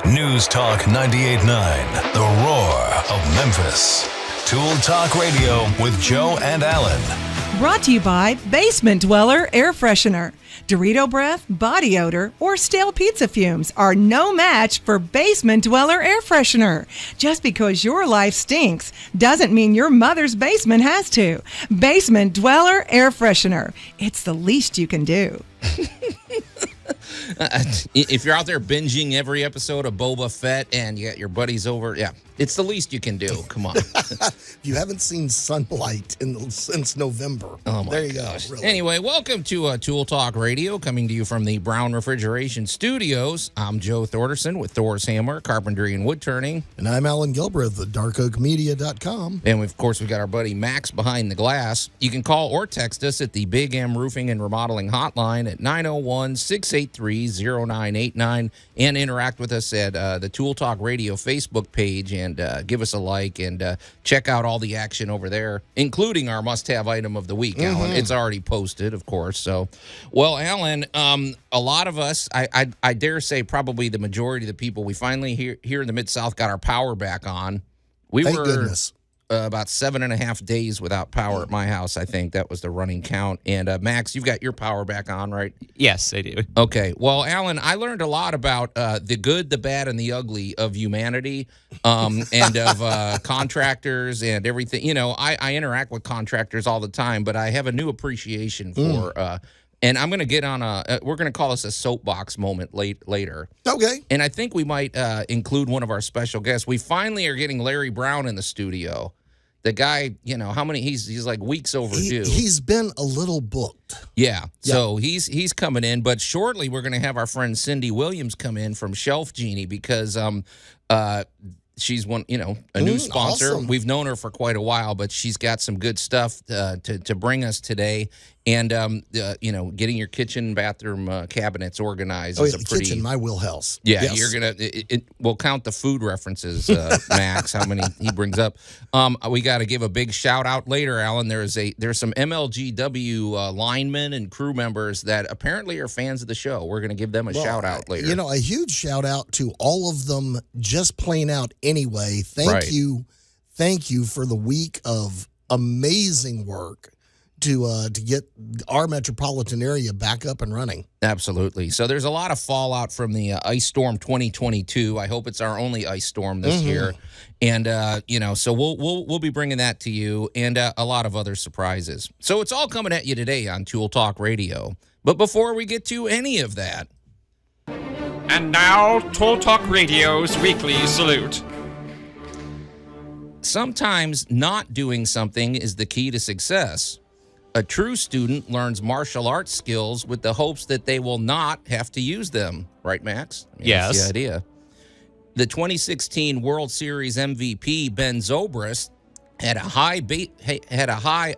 News Talk 98.9, the roar of Memphis. Tool Talk Radio with Joe and Allan. Brought to you by Basement Dweller Air Freshener. Dorito breath, body odor, or stale pizza fumes are no match for Basement Dweller Air Freshener. Just because your life stinks doesn't mean your mother's basement has to. Basement Dweller Air Freshener. It's the least you can do. If you're out there binging every episode of Boba Fett and you got your buddies over, yeah, it's the least you can do. Come on. You haven't seen sunlight since November. Oh, my There you gosh. go. Really. Anyway, welcome to Tool Talk Radio, coming to you from the Brown Refrigeration Studios. I'm Joe Thorderson with Thor's Hammer, Carpentry and Wood Turning. And I'm Allan Gilbreth at darkoakmedia.com. And, of course, we've got our buddy Max behind the glass. You can call or text us at the Big M Roofing and Remodeling Hotline at 901-683-0989 and interact with us at the Tool Talk Radio Facebook page and give us a like and check out all the action over there, including our must-have item of the week, Allan. It's already posted, of course. So, well, Allan, a lot of us, I dare say probably the majority of the people, we finally here in the Mid-South got our power back on. Thank goodness. About 7.5 days without power at my house, I think. That was the running count. And, Max, you've got your power back on, right? Yes, I do. Okay. Well, Allan, I learned a lot about the good, the bad, and the ugly of humanity and of contractors and everything. You know, I interact with contractors all the time, but I have a new appreciation for and I'm going to get on we're going to call this a soapbox moment later. Okay. And I think we might include one of our special guests. We finally are getting Larry Brown in the studio. The guy, you know, how many? He's like weeks overdue. He's been a little booked. Yeah. So he's coming in, but shortly we're going to have our friend Cindy Williams come in from Shelf Genie because she's one, you know, a new sponsor. Awesome. We've known her for quite a while, but she's got some good stuff to bring us today. And you know, getting your kitchen, bathroom cabinets organized is a pretty kitchen, my wheelhouse. Yeah, Yes. you're gonna. We'll count the food references, Max. How many he brings up? We got to give a big shout out later, Allan. There's some MLGW linemen and crew members that apparently are fans of the show. We're gonna give them a shout out later. You know, a huge shout out to all of them just playing out anyway. Thank you for the week of amazing work to get our metropolitan area back up and running. Absolutely. So there's a lot of fallout from the ice storm 2022. I hope it's our only ice storm this year, and you know, so we'll be bringing that to you and a lot of other surprises. So it's all coming at you today on Tool Talk Radio. But before we get to any of that, and now Tool Talk Radio's weekly salute. Sometimes not doing something is the key to success. A true student learns martial arts skills with the hopes that they will not have to use them. Right, Max? I mean, Yes. That's the idea. The 2016 World Series MVP, Ben Zobrist, had a high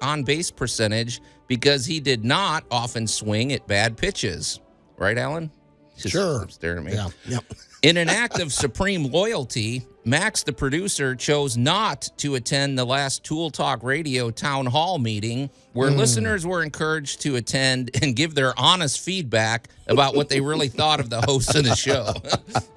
on-base percentage because he did not often swing at bad pitches. Right, Allan? Just Sure. staring at me. Yeah. Yep. In an act of supreme loyalty, Max, the producer, chose not to attend the last Tool Talk Radio town hall meeting where listeners were encouraged to attend and give their honest feedback about what they really thought of the hosts of the show.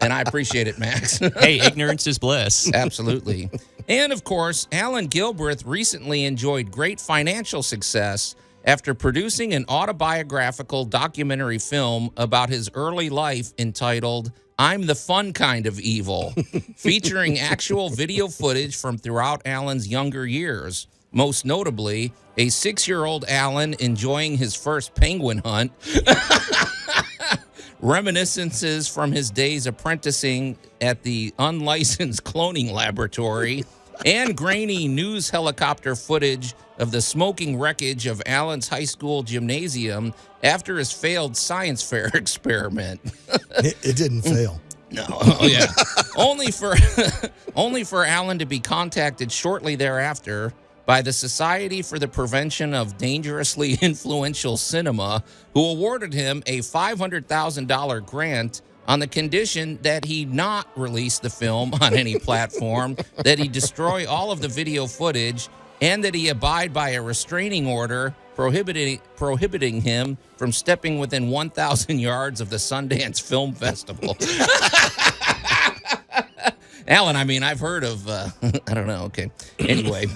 And I appreciate it, Max. Hey, ignorance is bliss. Absolutely. And, of course, Allan Gilbreth recently enjoyed great financial success after producing an autobiographical documentary film about his early life entitled I'm the Fun Kind of Evil, featuring actual video footage from throughout Allan's younger years. Most notably, a 6-year-old Allan enjoying his first penguin hunt, reminiscences from his days apprenticing at the unlicensed cloning laboratory, and grainy news helicopter footage of the smoking wreckage of Allan's high school gymnasium after his failed science fair experiment. It didn't fail. No, oh yeah. only for Allan to be contacted shortly thereafter by the Society for the Prevention of Dangerously Influential Cinema, who awarded him a $500,000 grant on the condition that he not release the film on any platform, that he destroy all of the video footage, and that he abide by a restraining order prohibiting him from stepping within 1,000 yards of the Sundance Film Festival. Allan, I mean, I've heard of, I don't know, okay. Anyway,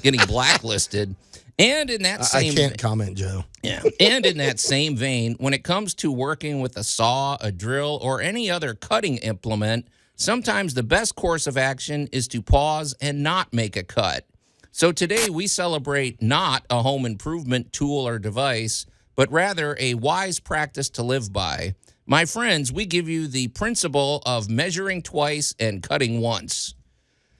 getting blacklisted. And in that same... I can't comment, Joe. Yeah. And in that same vein, when it comes to working with a saw, a drill, or any other cutting implement, sometimes the best course of action is to pause and not make a cut. So today we celebrate not a home improvement tool or device, but rather a wise practice to live by. My friends, we give you the principle of measuring twice and cutting once.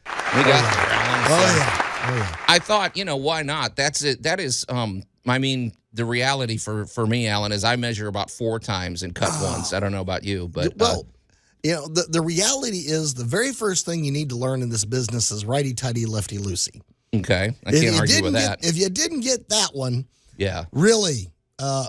We got there, Allan. Oh, yeah. I thought, why not? That's it. That is, I mean, the reality for me, Allan, is I measure about 4 times and cut once. I don't know about you, but... Well, the reality is the very first thing you need to learn in this business is righty-tighty, lefty-loosey. Okay. I can't argue with that. If you didn't get that one, yeah, really,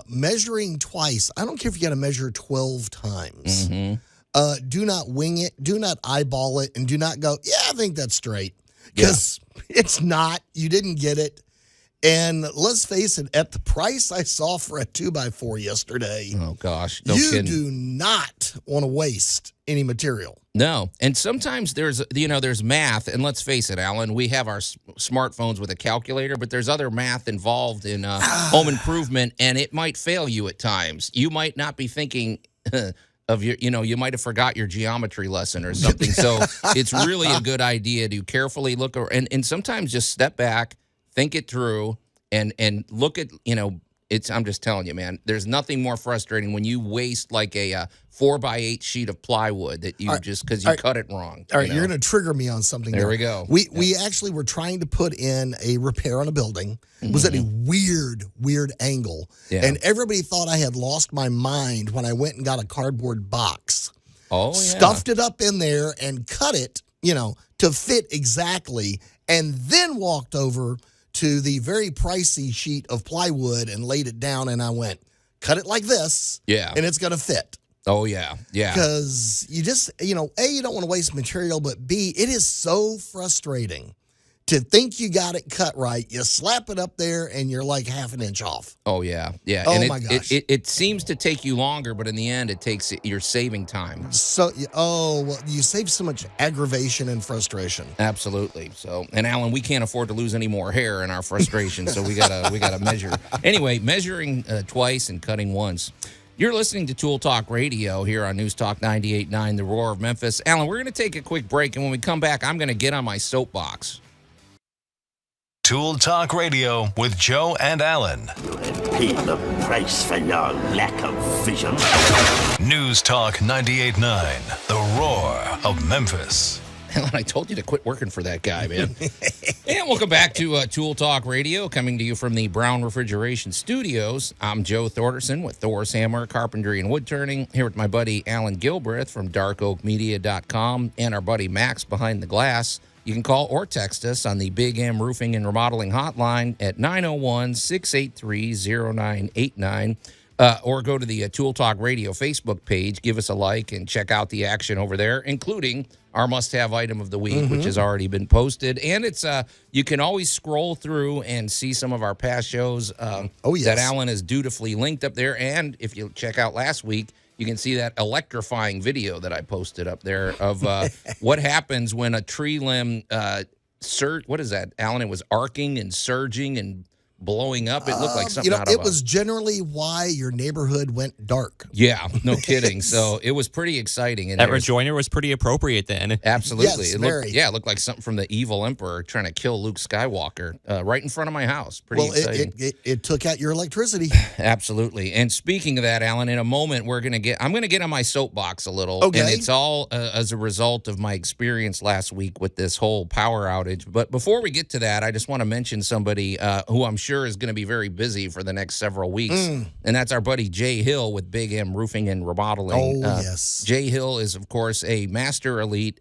measuring twice, I don't care if you got to measure 12 times. Mm-hmm. Do not wing it. Do not eyeball it. And do not go, yeah, I think that's straight. Because it's not. You didn't get it. And let's face it, at the price I saw for a 2x4 yesterday, oh gosh, you do not want to waste any material. No, and sometimes there's math, and let's face it, Allan, we have our smartphones with a calculator, but there's other math involved in home improvement, and it might fail you at times. You might not be thinking of your, you might have forgot your geometry lesson or something. So it's really a good idea to carefully look and sometimes just step back, think it through, and look at, I'm just telling you, man, there's nothing more frustrating when you waste like a 4x8 sheet of plywood that you because you cut it wrong. All right, you're going to trigger me on something. There we go. We actually were trying to put in a repair on a building. It was at a weird angle. Yeah. And everybody thought I had lost my mind when I went and got a cardboard box. Oh, yeah. Stuffed it up in there and cut it, to fit exactly, and then walked over to the very pricey sheet of plywood and laid it down, and I went, cut it like this, and it's going to fit. Oh, yeah, yeah. Because you just, A, you don't want to waste material, but B, it is so frustrating to think you got it cut right. You slap it up there, and you're like half an inch off. Oh, yeah, yeah. Oh, and my gosh. It seems to take you longer, but in the end, you're saving time. So, you save so much aggravation and frustration. Absolutely. So, and Allan, we can't afford to lose any more hair in our frustration, so we gotta measure. Anyway, measuring twice and cutting once. You're listening to Tool Talk Radio here on News Talk 98.9, The Roar of Memphis. Allan, we're going to take a quick break, and when we come back, I'm going to get on my soapbox. Tool Talk Radio with Joe and Allan. You have paid the price for your lack of vision. News Talk 98.9, The Roar of Memphis. Allan, I told you to quit working for that guy, man. And welcome back to Tool Talk Radio, coming to you from the Brown Refrigeration Studios. I'm Joe Thorderson with Thor's Hammer, Carpentry, and Wood Turning, here with my buddy Allan Gilbreth from darkoakmedia.com and our buddy Max behind the glass. You can call or text us on the Big M Roofing and Remodeling Hotline at 901-683-0989. Or go to the Tool Talk Radio Facebook page, give us a like, and check out the action over there, including our must-have item of the week, which has already been posted. And it's you can always scroll through and see some of our past shows that Allan has dutifully linked up there. And if you check out last week, you can see that electrifying video that I posted up there of what happens when a tree limb what is that, Allan? It was arcing and surging and blowing up. It looked like something out of it was generally why your neighborhood went dark. Yeah, no kidding. So it was pretty exciting. And that rejoinder was pretty appropriate then. Absolutely. Yes, it looked like something from the evil emperor trying to kill Luke Skywalker right in front of my house. Pretty exciting. It took out your electricity. Absolutely. And speaking of that, Allan, in a moment I'm going to get on my soapbox a little. Okay. And it's all as a result of my experience last week with this whole power outage. But before we get to that, I just want to mention somebody who I'm sure is going to be very busy for the next several weeks. And that's our buddy Jay Hill with Big M Roofing and Remodeling. Oh, yes. Jay Hill is, of course, a Master Elite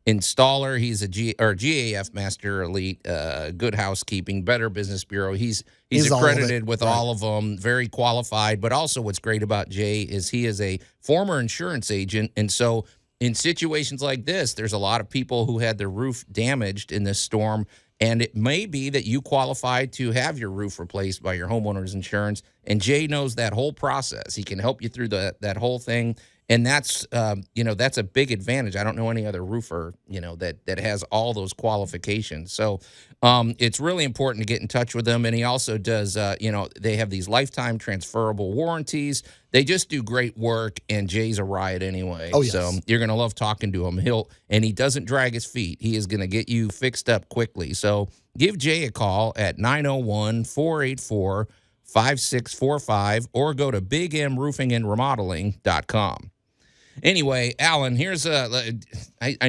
installer. He's a GAF Master Elite, Good Housekeeping, Better Business Bureau. He's accredited with all of them, very qualified. But also what's great about Jay is he is a former insurance agent. And so in situations like this, there's a lot of people who had their roof damaged in this storm. And it may be that you qualify to have your roof replaced by your homeowner's insurance. And Jay knows that whole process. He can help you through that whole thing. And that's that's a big advantage. I don't know any other roofer that has all those qualifications. So it's really important to get in touch with them. And he also does they have these lifetime transferable warranties. They just do great work, and Jay's a riot anyway. Oh, yes. So you're gonna love talking to him. He doesn't drag his feet. He is gonna get you fixed up quickly. So give Jay a call at 901-484-5645 or go to bigmroofingandremodeling.com. Anyway, Allan, here's I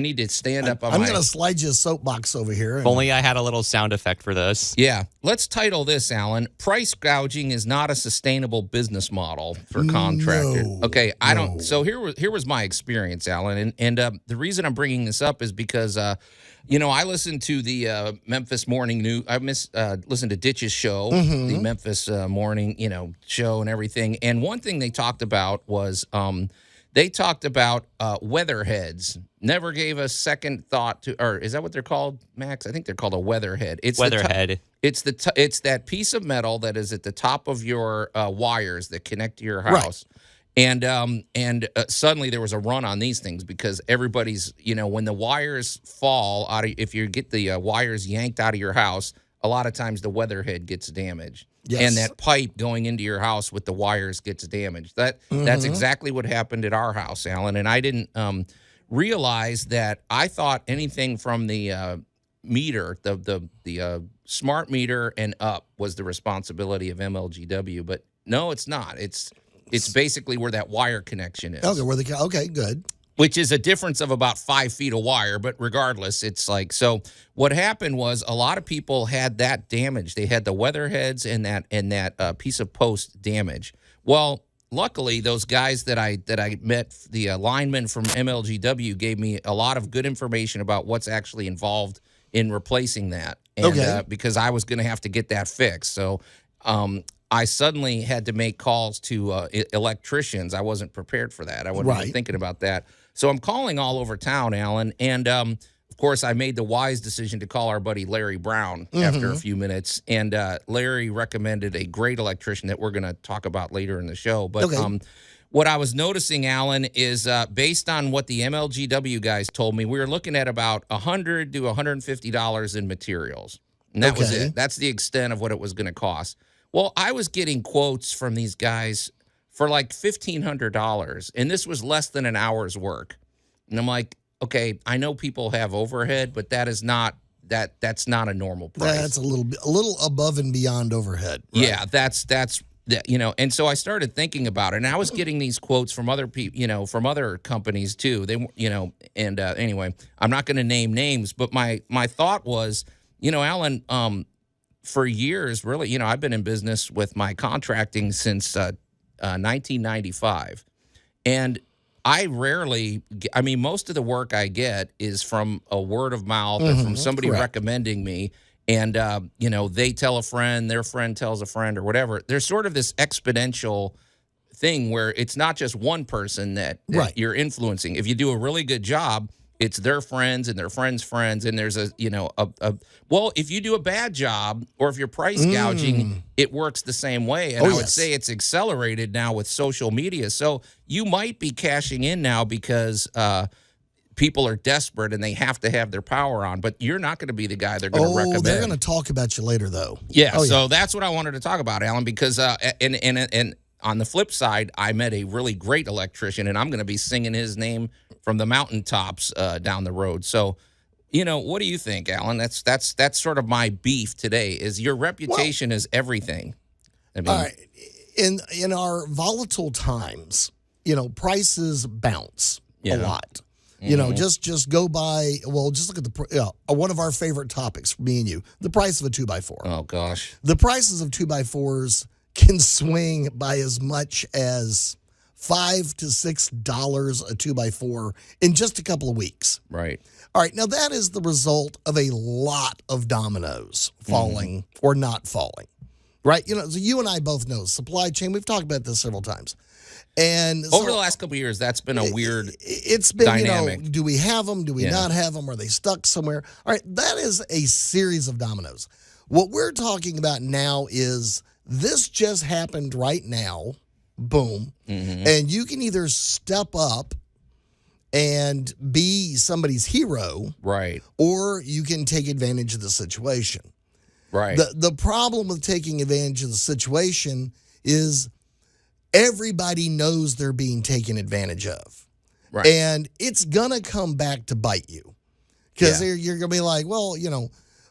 need to stand up on I'm going to slide you a soapbox over here. If only I had a little sound effect for this. Yeah. Let's title this, Allan, Price Gouging is Not a Sustainable Business Model for Contractors. No, Okay, I don't. So here was my experience, Allan. And the reason I'm bringing this up is because, I listened to the Memphis Morning News. I listened to Ditch's show, the Memphis morning, show and everything. And one thing they talked about was they talked about weatherheads. Never gave a second thought to, or is that what they're called, Max? I think they're called a weatherhead. It's Weatherhead. It's that piece of metal that is at the top of your wires that connect to your house. Right. And suddenly there was a run on these things because everybody's, when the wires fall out of, if you get the wires yanked out of your house, a lot of times the weatherhead gets damaged. Yes. And that pipe going into your house with the wires gets damaged. That's exactly what happened at our house, Allan. And I didn't realize that. I thought anything from the meter, the smart meter and up was the responsibility of MLGW. But no, it's not. It's basically where that wire connection is. Okay, good. Which is a difference of about 5 feet of wire, but regardless, it's like, so what happened was a lot of people had that damage. They had the weatherheads and that piece of post damage. Well, luckily, those guys that I met, the linemen from MLGW, gave me a lot of good information about what's actually involved in replacing that. And, because I was going to have to get that fixed. So I suddenly had to make calls to electricians. I wasn't prepared for that. I wasn't even thinking about that. So I'm calling all over town, Allan. And, of course, I made the wise decision to call our buddy Larry Brown after a few minutes. And Larry recommended a great electrician that we're going to talk about later in the show. But what I was noticing, Allan, is based on what the MLGW guys told me, we were looking at about $100 to $150 in materials. And that was it. That's the extent of what it was going to cost. Well, I was getting quotes from these guys for like $1,500, and this was less than an hour's work. And I'm like, okay, I know people have overhead, but that's not a normal price. That's a little above and beyond overhead. Right? Yeah, that's And so I started thinking about it, and I was getting these quotes from other people, from other companies too. They, and anyway, I'm not going to name names, but my thought was, Allan, for years, really, I've been in business with my contracting since 1995. And most of the work I get is from a word of mouth or from somebody recommending me. And, they tell a friend, their friend tells a friend or whatever. There's sort of this exponential thing where it's not just one person that you're influencing. If you do a really good job, it's their friends and their friends' friends, and there's if you do a bad job or if you're price gouging, it works the same way. And I would say it's accelerated now with social media. So you might be cashing in now because people are desperate and they have to have their power on, but you're not going to be the guy they're going to recommend. They're going to talk about you later, though. Yeah, so that's what I wanted to talk about, Allan, because and on the flip side, I met a really great electrician, and I'm going to be singing his name from the mountaintops down the road. So, what do you think, Allan? That's sort of my beef today. Is your reputation is everything. All right. In our volatile times, prices bounce a lot. Just go by. Well, just look at one of our favorite topics for me and you: the price of a 2x4. Oh gosh, the prices of 2x4s can swing by as much as $5 to $6 a 2x4 in just a couple of weeks. Right. All right. Now that is the result of a lot of dominoes falling or not falling. Right. So you and I both know supply chain. We've talked about this several times. And over the last couple of years, that's been a weird It's been dynamic. Do we have them? Do we not have them? Are they stuck somewhere? All right. That is a series of dominoes. What we're talking about now is this just happened right now boom. And you can either step up and be somebody's hero, Right. or you can take advantage of the situation. Right. The problem with taking advantage of the situation is everybody knows they're being taken advantage of. Right. And it's going to come back to bite you. Because you're going to be like, well,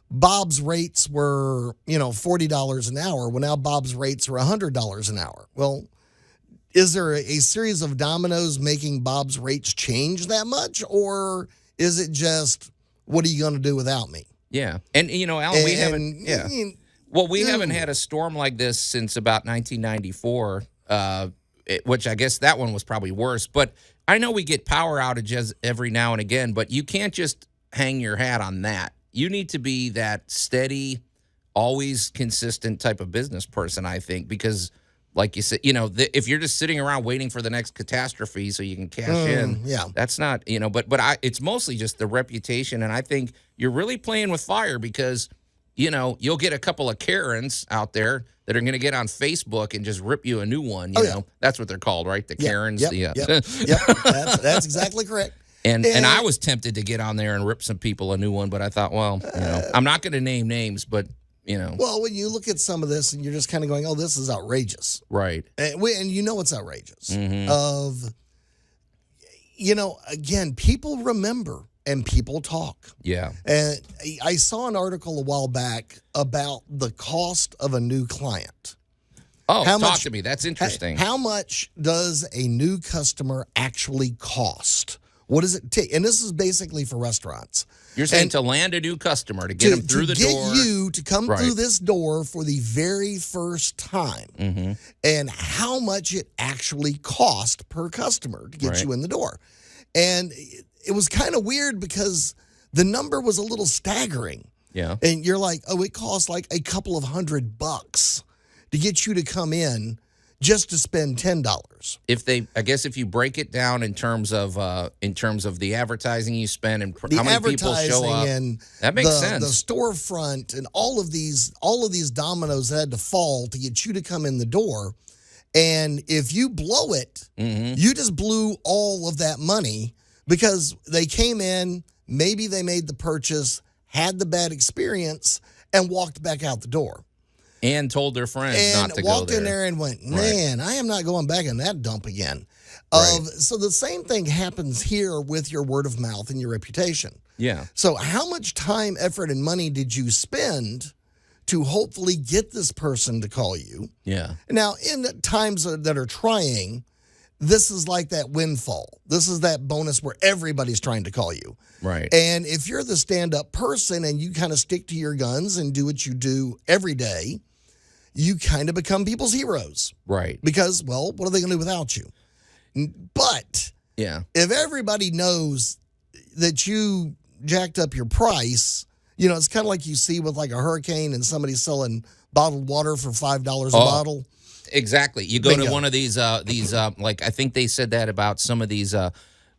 Bob's rates were, $40 an hour. Well, now Bob's rates are $100 an hour. Well, is there a series of dominoes making Bob's rates change that much? Or is it just, what are you going to do without me? Yeah. And, Allan, we haven't had a storm like this since about 1994, which I guess that one was probably worse. But I know we get power outages every now and again, but you can't just hang your hat on that. You need to be that steady, always consistent type of business person, I think, because like you said, if you're just sitting around waiting for the next catastrophe so you can cash in, that's not, but it's mostly just the reputation. And I think you're really playing with fire because, you'll get a couple of Karens out there that are going to get on Facebook and just rip you a new one. You know, that's what they're called, right? The Karens. Yep. That's exactly correct. And I was tempted to get on there and rip some people a new one, but I thought, well, I'm not going to name names, but Well, when you look at some of this and you're just kind of going, oh, this is outrageous. Right. And it's outrageous. Again, people remember and people talk. Yeah. And I saw an article a while back about the cost of a new client. Oh, talk to me. That's interesting. How much does a new customer actually cost? What does it take? And this is basically for restaurants. You're saying to land a new customer, to get them through the door. To get you to come through this door for the very first time. And how much it actually cost per customer to get you in the door. And it was kind of weird because the number was a little staggering. Yeah. And you're like, oh, it costs like a couple of $100 to get you to come in just to spend $10. If you break it down in terms of the advertising you spend and how many people show up, and that makes sense. The storefront and all of these dominoes that had to fall to get you to come in the door. And if you blow it, you just blew all of that money because they came in, maybe they made the purchase, had the bad experience, and walked back out the door. And told their friends not to go there. And walked in there and went, man, I am not going back in that dump again. So the same thing happens here with your word of mouth and your reputation. Yeah. So how much time, effort, and money did you spend to hopefully get this person to call you? Yeah. Now, in times that are trying, this is like that windfall. This is that bonus where everybody's trying to call you. Right. And if you're the stand-up person and you kind of stick to your guns and do what you do every day, you kind of become people's heroes. Right. Because, well, what are they going to do without you? But if everybody knows that you jacked up your price, it's kind of like you see with like a hurricane and somebody selling bottled water for $5 a bottle. Exactly. You go to one of these like I think they said that about some of these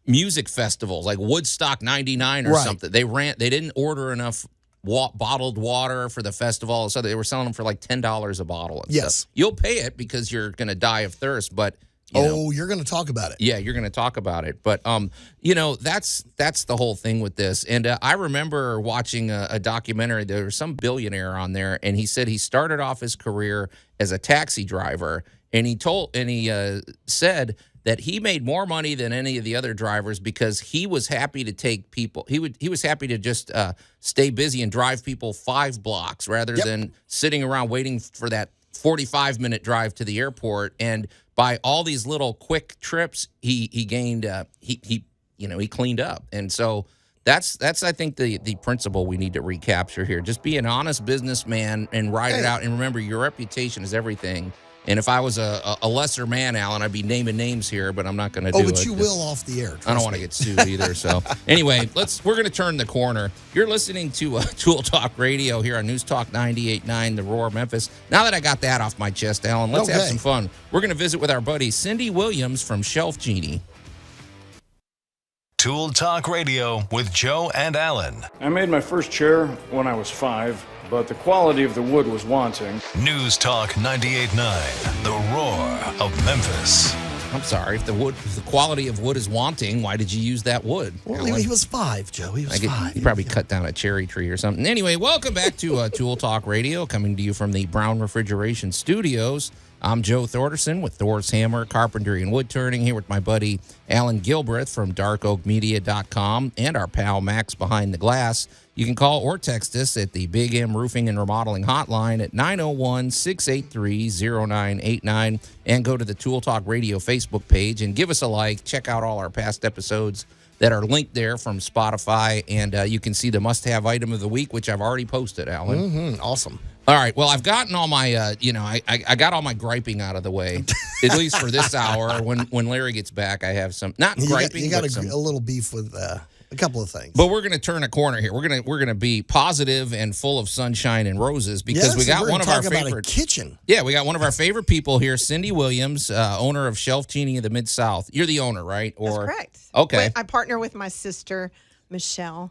music festivals, like Woodstock 99 or something. They didn't order enough bottled water for the festival, so they were selling them for like $10 a bottle. And stuff. You'll pay it because you're going to die of thirst, but you're going to talk about it. Yeah, you're going to talk about it. But that's the whole thing with this. And I remember watching a documentary. There was some billionaire on there, and he said he started off his career as a taxi driver, and he said that he made more money than any of the other drivers because he was happy to take people. He was happy to just stay busy and drive people 5 blocks rather than sitting around waiting for that 45-minute drive to the airport. And by all these little quick trips, he gained he cleaned up. And so that's I think the principle we need to recapture here. Just be an honest businessman and ride it out. And remember, your reputation is everything. And if I was a lesser man, Allan, I'd be naming names here, but I'm not going to do it. Oh, but you will off the air. I don't want to get sued either. So anyway, we're going to turn the corner. You're listening to Tool Talk Radio here on News Talk 98.9, The Roar, Memphis. Now that I got that off my chest, Allan, let's have some fun. We're going to visit with our buddy Cindy Williams from Shelf Genie. Tool Talk Radio with Joe and Allan. I made my first chair when I was 5. but the quality of the wood was wanting. News Talk 98.9, the roar of Memphis. I'm sorry, if the quality of wood is wanting, why did you use that wood? Well, he was 5, Joe. He was 5. He probably cut down a cherry tree or something. Anyway, welcome back to Tool Talk Radio, coming to you from the Brown Refrigeration Studios. I'm Joe Thorderson with Thor's Hammer, Carpentry, and Wood Turning, here with my buddy Allan Gilbreth from darkoakmedia.com and our pal Max Behind the Glass. You can call or text us at the Big M Roofing and Remodeling Hotline at 901-683-0989 and go to the Tool Talk Radio Facebook page and give us a like. Check out all our past episodes that are linked there from Spotify, and you can see the must-have item of the week, which I've already posted, Allan. Mm-hmm. Awesome. All right. Well, I've gotten all my, I got all my griping out of the way, at least for this hour. When Larry gets back, I have some, not griping. You got a little beef with a couple of things. But we're going to turn a corner here. We're going to be positive and full of sunshine and roses because we got one of our favorite kitchen. Yeah, we got one of our favorite people here, Cindy Williams, owner of Shelf Genie of the Mid-South. You're the owner, right? That's correct. Okay. I partner with my sister, Michelle.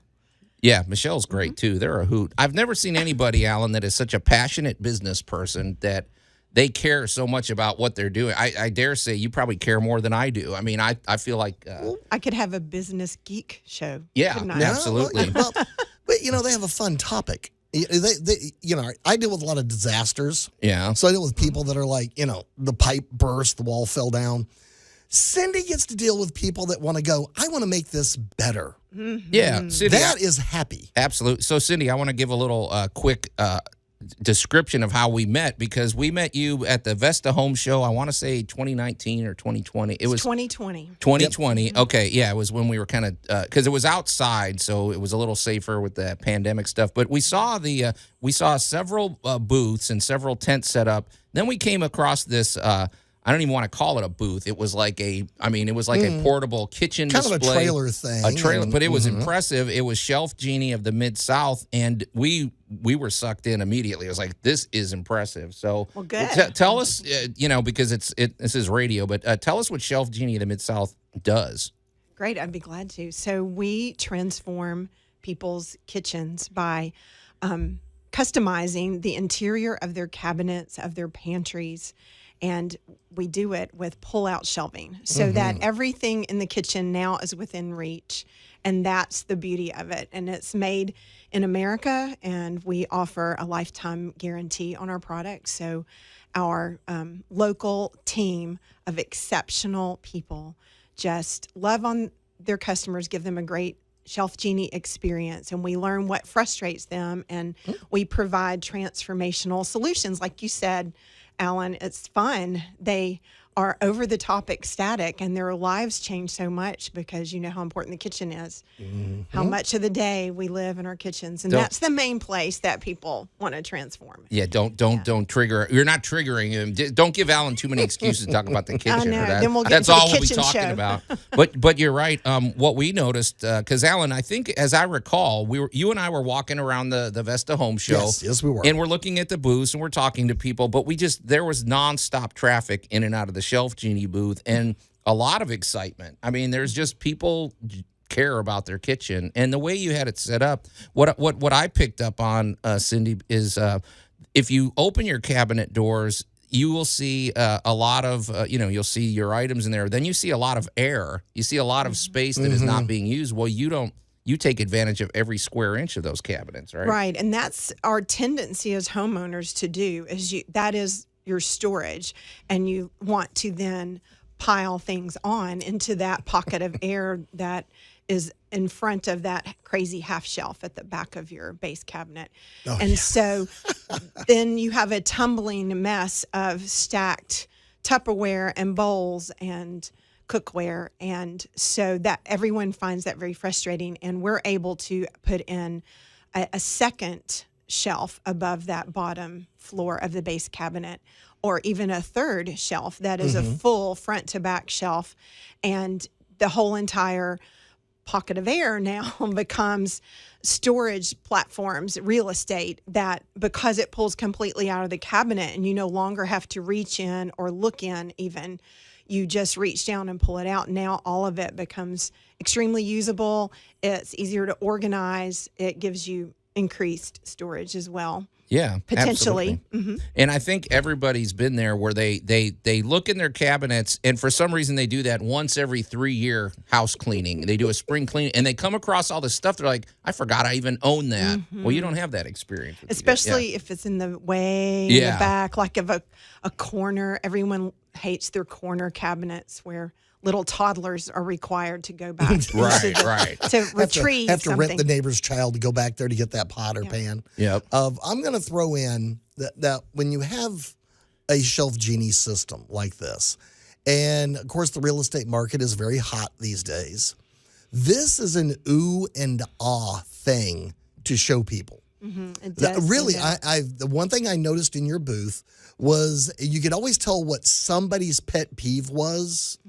Yeah, Michelle's great, too. They're a hoot. I've never seen anybody, Allan, that is such a passionate business person that they care so much about what they're doing. I dare say you probably care more than I do. I mean, I feel like... I could have a business geek show. Yeah, absolutely. Well, but, they have a fun topic. I deal with a lot of disasters. Yeah. So I deal with people that are like, the pipe burst, the wall fell down. Cindy gets to deal with people that want to go, I want to make this better. Mm-hmm. Yeah. Cindy, that is happy. Absolutely. So, Cindy, I want to give a little quick description of how we met, because we met you at the Vesta Home Show, I want to say 2019 or 2020. It was 2020. 2020. Yep. Okay. Yeah, it was when we were kind of, because it was outside, so it was a little safer with the pandemic stuff. But we saw several booths and several tents set up. Then we came across this, I don't even want to call it a booth. It was like a portable kitchen kind display. Kind of a trailer thing. A trailer, but it was impressive. It was Shelf Genie of the Mid-South, and we were sucked in immediately. It was like, this is impressive. So well, good. Tell us, because this is radio, but tell us what Shelf Genie of the Mid-South does. Great, I'd be glad to. So we transform people's kitchens by customizing the interior of their cabinets, of their pantries, and we do it with pull-out shelving so that everything in the kitchen now is within reach. And that's the beauty of it. And it's made in America, and we offer a lifetime guarantee on our products. So our local team of exceptional people just love on their customers, give them a great Shelf Genie experience, and we learn what frustrates them, and we provide transformational solutions. Like you said, Allan, it's fun. They are over-the-top ecstatic, and their lives change so much because you know how important the kitchen is, how much of the day we live in our kitchens, and that's the main place that people want to transform. Yeah, don't trigger. You're not triggering him. Don't give Allan too many excuses to talk about the kitchen. I know. Then we'll get that's into all the we'll be kitchen talking show. about. But you're right. What we noticed, because Allan, I think, as I recall, you and I were walking around the Vesta Home Show. Yes, we were. And we're looking at the booths and we're talking to people, but there was nonstop traffic in and out of the Shelf Genie booth and a lot of excitement. I mean, there's just people care about their kitchen, and the way you had it set up. What I picked up on, Cindy, is if you open your cabinet doors, you will see a lot of you'll see your items in there. Then you see a lot of air. You see a lot of space that is not being used. Well, you take advantage of every square inch of those cabinets, right? Right, and that's our tendency as homeowners to do. That is your storage, and you want to then pile things on into that pocket of air that is in front of that crazy half shelf at the back of your base cabinet. So then you have a tumbling mess of stacked Tupperware and bowls and cookware, and so that everyone finds that very frustrating, and we're able to put in a second shelf above that bottom floor of the base cabinet, or even a third shelf that is a full front to back shelf, and the whole entire pocket of air now becomes storage platforms, real estate, that because it pulls completely out of the cabinet and you no longer have to reach in or look in even, you just reach down and pull it out. Now all of it becomes extremely usable. It's easier to organize. It gives you increased storage as well. Yeah, potentially. And I think everybody's been there where they look in their cabinets, and for some reason they do that once every 3-year house cleaning. They do a spring cleaning, and they come across all this stuff. They're like, I forgot I even own that. Well, you don't have that experience. Especially if it's in the way, in the back, like of a corner. Everyone hates their corner cabinets where little toddlers are required to go back to retrieve have to something. rent the neighbor's child to go back there to get that pot or pan. I'm going to throw in that when you have a Shelf Genie system like this, and of course the real estate market is very hot these days, this is an ooh and ah thing to show people. It does, really, the one thing I noticed in your booth was you could always tell what somebody's pet peeve was.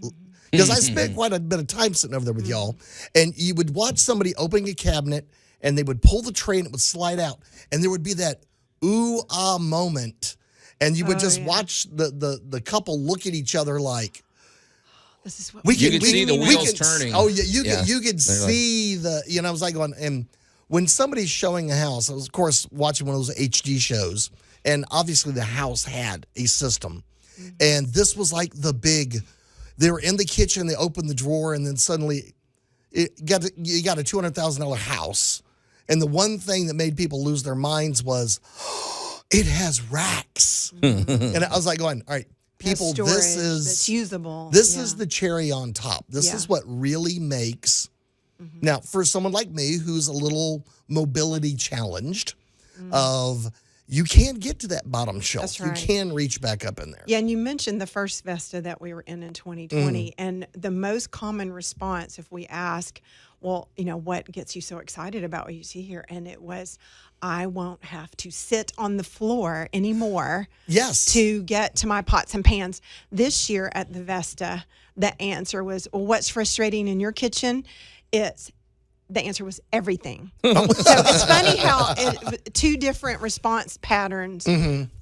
Because I spent quite a bit of time sitting over there with y'all, and you would watch somebody opening a cabinet, and they would pull the tray, and it would slide out, and there would be that ooh-ah moment, and you would watch the couple look at each other like, this is what you could see the wheels turning. Oh, yeah, you could see the, I was like going, and when somebody's showing a house, I was, of course, watching one of those HD shows, and obviously the house had a system, and this was like the big... They were in the kitchen, they opened the drawer, and then suddenly you got a $200,000 house. And the one thing that made people lose their minds was, it has racks. And I was like going, all right, people, this is... It's usable. This is the cherry on top. This is what really makes... Now, for someone like me who's a little mobility challenged of... You can't get to that bottom shelf. That's right. You can reach back up in there. Yeah, and you mentioned the first Vesta that we were in 2020, and the most common response if we ask, well, what gets you so excited about what you see here? And it was, I won't have to sit on the floor anymore to get to my pots and pans. This year at the Vesta, the answer was, well, what's frustrating in your kitchen? The answer was everything. So it's funny how two different response patterns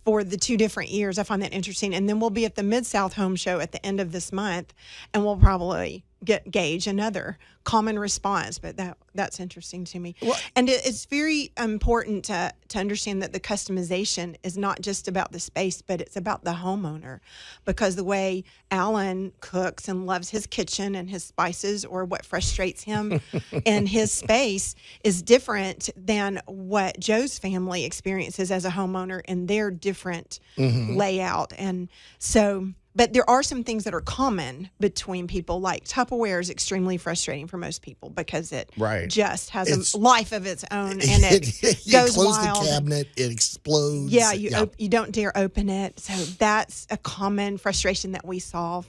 for the 2 different years. I find that interesting. And then we'll be at the Mid-South Home Show at the end of this month, and we'll probably gauge another common response. But that's interesting to me. Well, and it's very important to understand that the customization is not just about the space, but it's about the homeowner. Because the way Allan cooks and loves his kitchen and his spices, or what frustrates him in his space, is different than what Joe's family experiences as a homeowner in their different layout. And so... But there are some things that are common between people, like Tupperware is extremely frustrating for most people because it just has a life of its own, and it goes close wild. The cabinet, it explodes. Yeah, you don't dare open it. So that's a common frustration that we solve.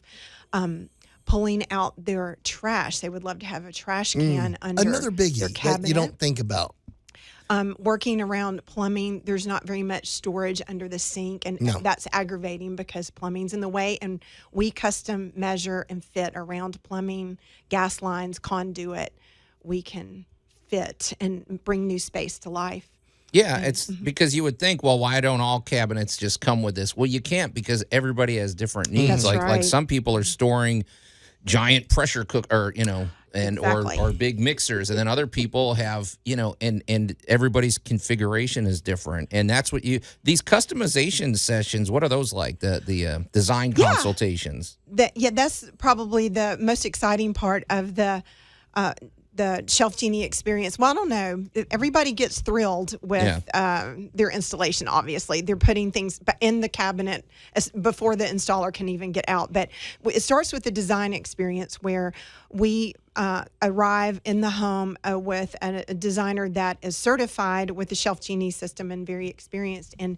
Pulling out their trash. They would love to have a trash can under another biggie their cabinet. That you don't think about. Working around plumbing, there's not very much storage under the sink, and that's aggravating because plumbing's in the way, and we custom measure and fit around plumbing, gas lines, conduit. We can fit and bring new space to life. Yeah, it's because you would think, well, why don't all cabinets just come with this? Well, you can't, because everybody has different needs. That's like some people are storing giant pressure cooker, or big mixers, and then other people have, and everybody's configuration is different, and that's what these customization sessions. What are those like? The design consultations. That's probably the most exciting part of the Shelf Genie experience. Well, I don't know. Everybody gets thrilled with their installation, obviously. They're putting things in the cabinet before the installer can even get out. But it starts with the design experience where we arrive in the home with a designer that is certified with the Shelf Genie system and very experienced. And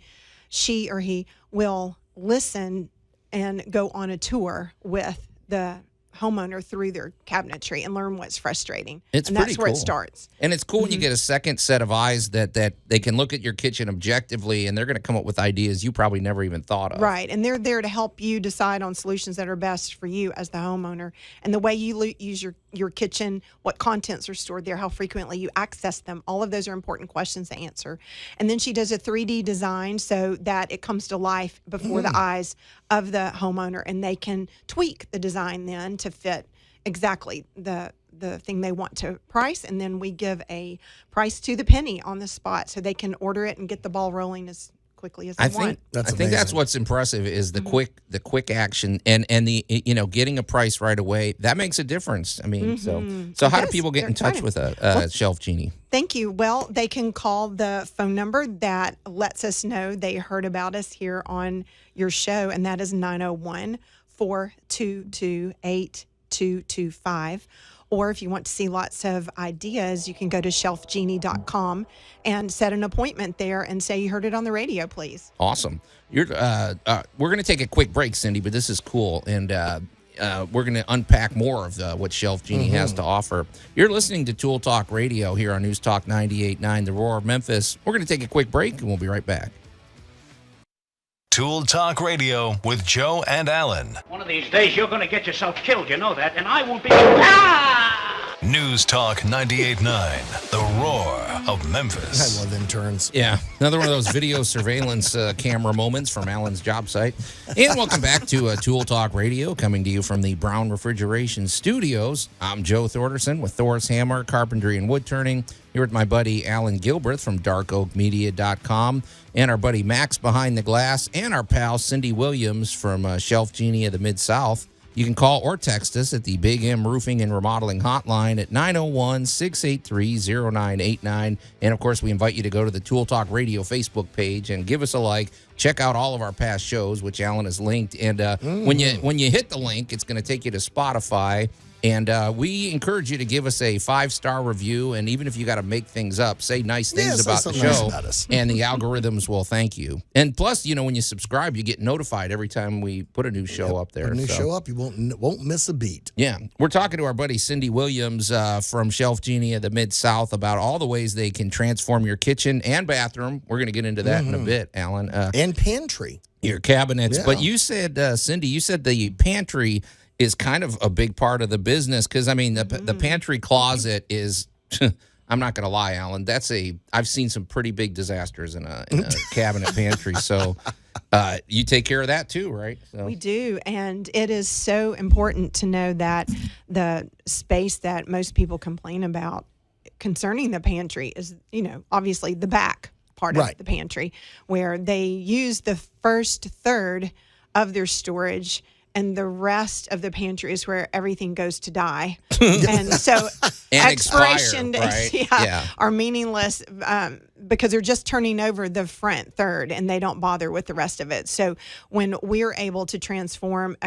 she or he will listen and go on a tour with the homeowner through their cabinetry and learn what's frustrating. It's and pretty that's where cool. It starts. And it's cool when you get a second set of eyes that they can look at your kitchen objectively, and they're going to come up with ideas you probably never even thought of. Right. And they're there to help you decide on solutions that are best for you as the homeowner. And the way you use your kitchen, what contents are stored there, how frequently you access them. All of those are important questions to answer. And then she does a 3D design so that it comes to life before the eyes of the homeowner, and they can tweak the design then to to fit exactly the thing they want to price, and then we give a price to the penny on the spot so they can order it and get the ball rolling as quickly as they want. I think that's what's impressive is the quick action and the getting a price right away. That makes a difference. I mean, so how do people get in touch with Shelf Genie? Thank you. Well, they can call the phone number that lets us know they heard about us here on your show, and that is 901-422-8225. Or if you want to see lots of ideas, you can go to shelfgenie.com and set an appointment there and say you heard it on the radio, please. Awesome. We're going to take a quick break, Cindy, but this is cool. And we're going to unpack more of what Shelf Genie has to offer. You're listening to Tool Talk Radio here on News Talk 98.9, The Roar of Memphis. We're going to take a quick break, and we'll be right back. Tool Talk Radio with Joe and Allan. One of these days, you're going to get yourself killed, you know that, and I won't be... News Talk 98.9, The Roar of Memphis. I love interns. Yeah, another one of those video surveillance camera moments from Allan's job site. And welcome back to Tool Talk Radio, coming to you from the Brown Refrigeration Studios. I'm Joe Thorderson with Thor's Hammer, Carpentry, and Wood Turning. Here with my buddy Allan Gilbreth from darkoakmedia.com, and our buddy Max behind the glass, and our pal Cindy Williams from Shelf Genie of the Mid-South. You can call or text us at the Big M Roofing and Remodeling Hotline at 901-683-0989. And, of course, we invite you to go to the Tool Talk Radio Facebook page and give us a like. Check out all of our past shows, which Allan has linked. And when you hit the link, it's going to take you to Spotify. And we encourage you to give us a 5-star review. And even if you got to make things up, say nice things about the show. Nice about and the algorithms will thank you. And plus, when you subscribe, you get notified every time we put a new show up there. Put a new show up, you won't miss a beat. Yeah. We're talking to our buddy Cindy Williams from Shelf Genie of the Mid-South about all the ways they can transform your kitchen and bathroom. We're going to get into that in a bit, Allan. And pantry. Your cabinets. Yeah. But you said, Cindy, you said the pantry is kind of a big part of the business because, I mean, the pantry closet is, I'm not going to lie, Allan, I've seen some pretty big disasters in a cabinet pantry. So you take care of that too, right? So. We do, and it is so important to know that the space that most people complain about concerning the pantry is, obviously the back part of the pantry, where they use the first third of their storage, and the rest of the pantry is where everything goes to die. And so expiration dates are meaninless because they're just turning over the front third and they don't bother with the rest of it. So when we're able to transform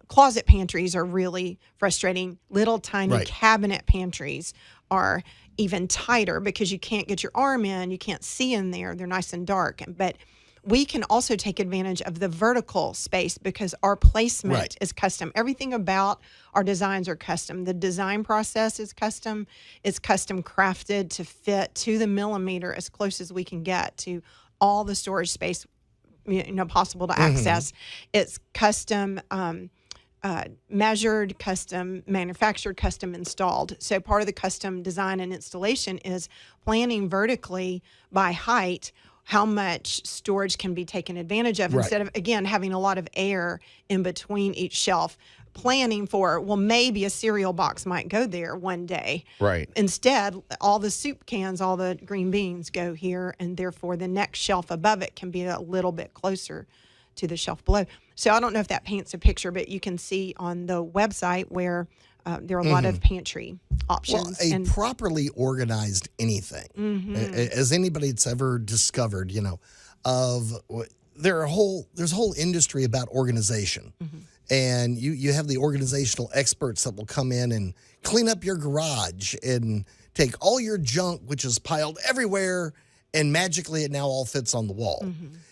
closet pantries are really frustrating. Little tiny cabinet pantries are even tighter because you can't get your arm in, you can't see in there. They're nice and dark. But we can also take advantage of the vertical space because our placement is custom. Everything about our designs are custom. The design process is custom. It's custom crafted to fit to the millimeter as close as we can get to all the storage space possible to access. It's custom measured, custom manufactured, custom installed. So part of the custom design and installation is planning vertically by height how much storage can be taken advantage of instead of, again, having a lot of air in between each shelf. Planning for, maybe a cereal box might go there one day. Right. Instead, all the soup cans, all the green beans go here, and therefore the next shelf above it can be a little bit closer to the shelf below. So I don't know if that paints a picture, but you can see on the website where there are a lot of pantry options. Well, properly organized anything, as anybody that's ever discovered, there's a whole industry about organization. And you have the organizational experts that will come in and clean up your garage and take all your junk, which is piled everywhere, and magically it now all fits on the wall.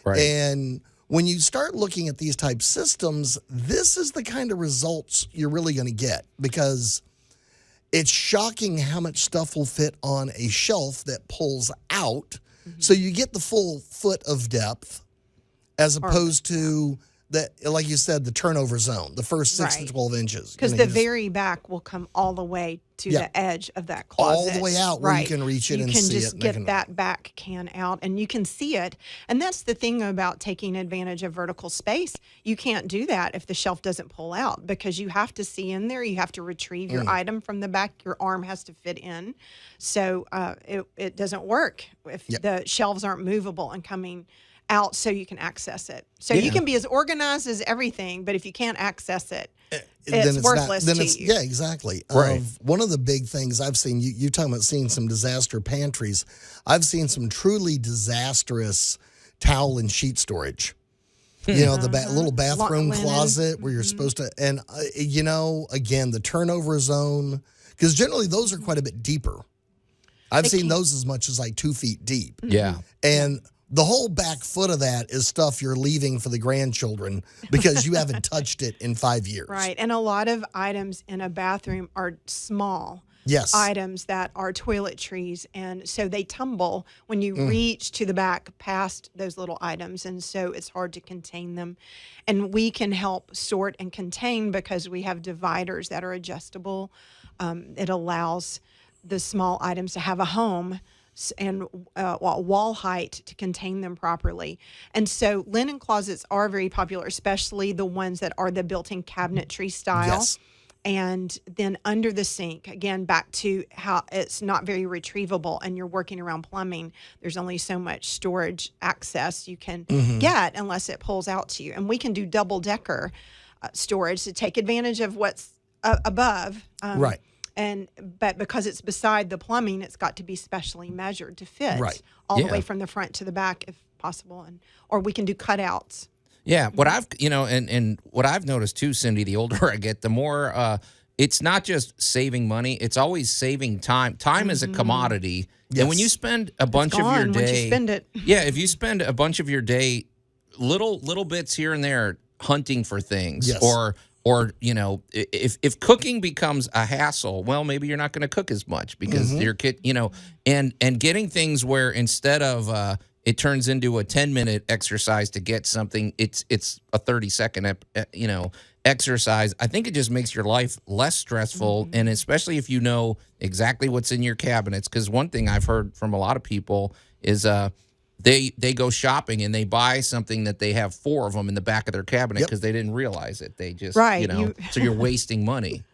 Right. And when you start looking at these type systems, this is the kind of results you're really going to get because it's shocking how much stuff will fit on a shelf that pulls out. So you get the full foot of depth as opposed to that, like you said, the turnover zone, the first 6 to 12 inches. Because the very back will come all the way to the edge of that closet. All the way out where you can reach it and see it. You can just get that back can out and you can see it. And that's the thing about taking advantage of vertical space. You can't do that if the shelf doesn't pull out because you have to see in there. You have to retrieve your item from the back. Your arm has to fit in. So it doesn't work if the shelves aren't movable and coming out so you can access it. So you can be as organized as everything, but if you can't access it, it's worthless to you. Yeah, exactly. Right. One of the big things I've seen, you're talking about seeing some disaster pantries. I've seen some truly disastrous towel and sheet storage. You know, the little bathroom closet where you're supposed to, and, again, the turnover zone, because generally those are quite a bit deeper. I've seen those as much as like 2 feet deep. Yeah. And the whole back foot of that is stuff you're leaving for the grandchildren because you haven't touched it in 5 years. Right. And a lot of items in a bathroom are small items that are toiletries. And so they tumble when you reach to the back past those little items. And so it's hard to contain them. And we can help sort and contain because we have dividers that are adjustable. It allows the small items to have a home and wall height to contain them properly. And so linen closets are very popular, especially the ones that are the built-in cabinetry style. Yes. And then under the sink, again, back to how it's not very retrievable and you're working around plumbing. There's only so much storage access you can get unless it pulls out to you. And we can do double-decker storage to take advantage of what's above. Right. But because it's beside the plumbing, it's got to be specially measured to fit all the way from the front to the back if possible. Or we can do cutouts. Yeah, what I've and what I've noticed too, Cindy, the older I get, the more it's not just saving money, it's always saving time. Time is a commodity. Yes. And when you spend a bunch of your day, once you spend it. Yeah, if you spend a bunch of your day little bits here and there hunting for things or if cooking becomes a hassle, well, maybe you're not going to cook as much because your kid, and getting things where instead of it turns into a 10-minute exercise to get something, it's a 30-second exercise. I think it just makes your life less stressful, and especially if you know exactly what's in your cabinets. Because one thing I've heard from a lot of people is they go shopping and they buy something that they have 4 of them in the back of their cabinet because they didn't realize it. They just, so you're wasting money.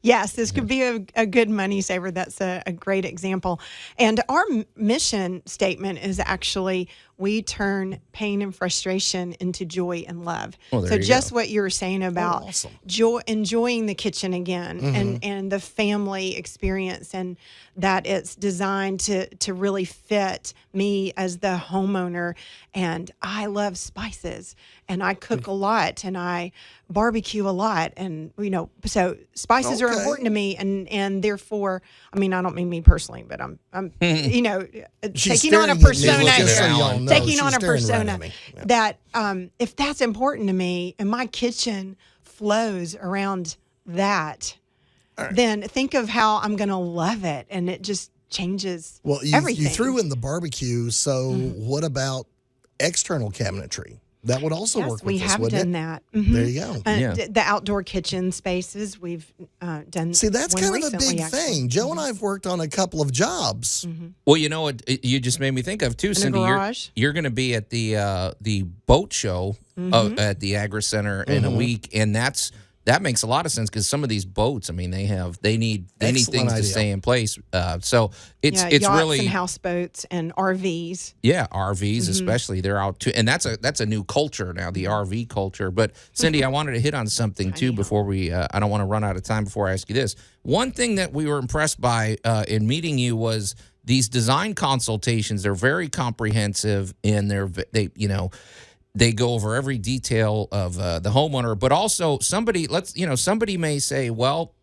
Yes, this could be a good money saver. That's a great example. And our mission statement is actually we turn pain and frustration into joy and love. So just what you were saying about enjoying the kitchen again and the family experience, and that it's designed to really fit me as the homeowner. And I love spices and I cook a lot and I barbecue a lot. And, so spices are important to me. And therefore, I mean, I don't mean me personally, but I'm taking on a persona here. Taking on a persona that if that's important to me and my kitchen flows around that, then think of how I'm going to love it. And it just changes everything. You threw in the barbecue. So what about external cabinetry? That would also work with this, wouldn't it? We have done that. There you go. The outdoor kitchen spaces we've done. See, that's kind of a big thing. Thing. Joe and I have worked on a couple of jobs. Well, you know what you just made me think of too, Cindy. You're going to be at the boat show at the Agri Center in a week, and that makes a lot of sense because some of these boats, I mean, they need things to stay in place. So it's yachts really and houseboats and RVs. Yeah, RVs especially, they're out too, and that's a new culture now, the RV culture. But Cindy, I wanted to hit on something too before we. I don't want to run out of time before I ask you this. One thing that we were impressed by in meeting you was these design consultations. They're very comprehensive, and they go over every detail of the homeowner, but also somebody may say, well,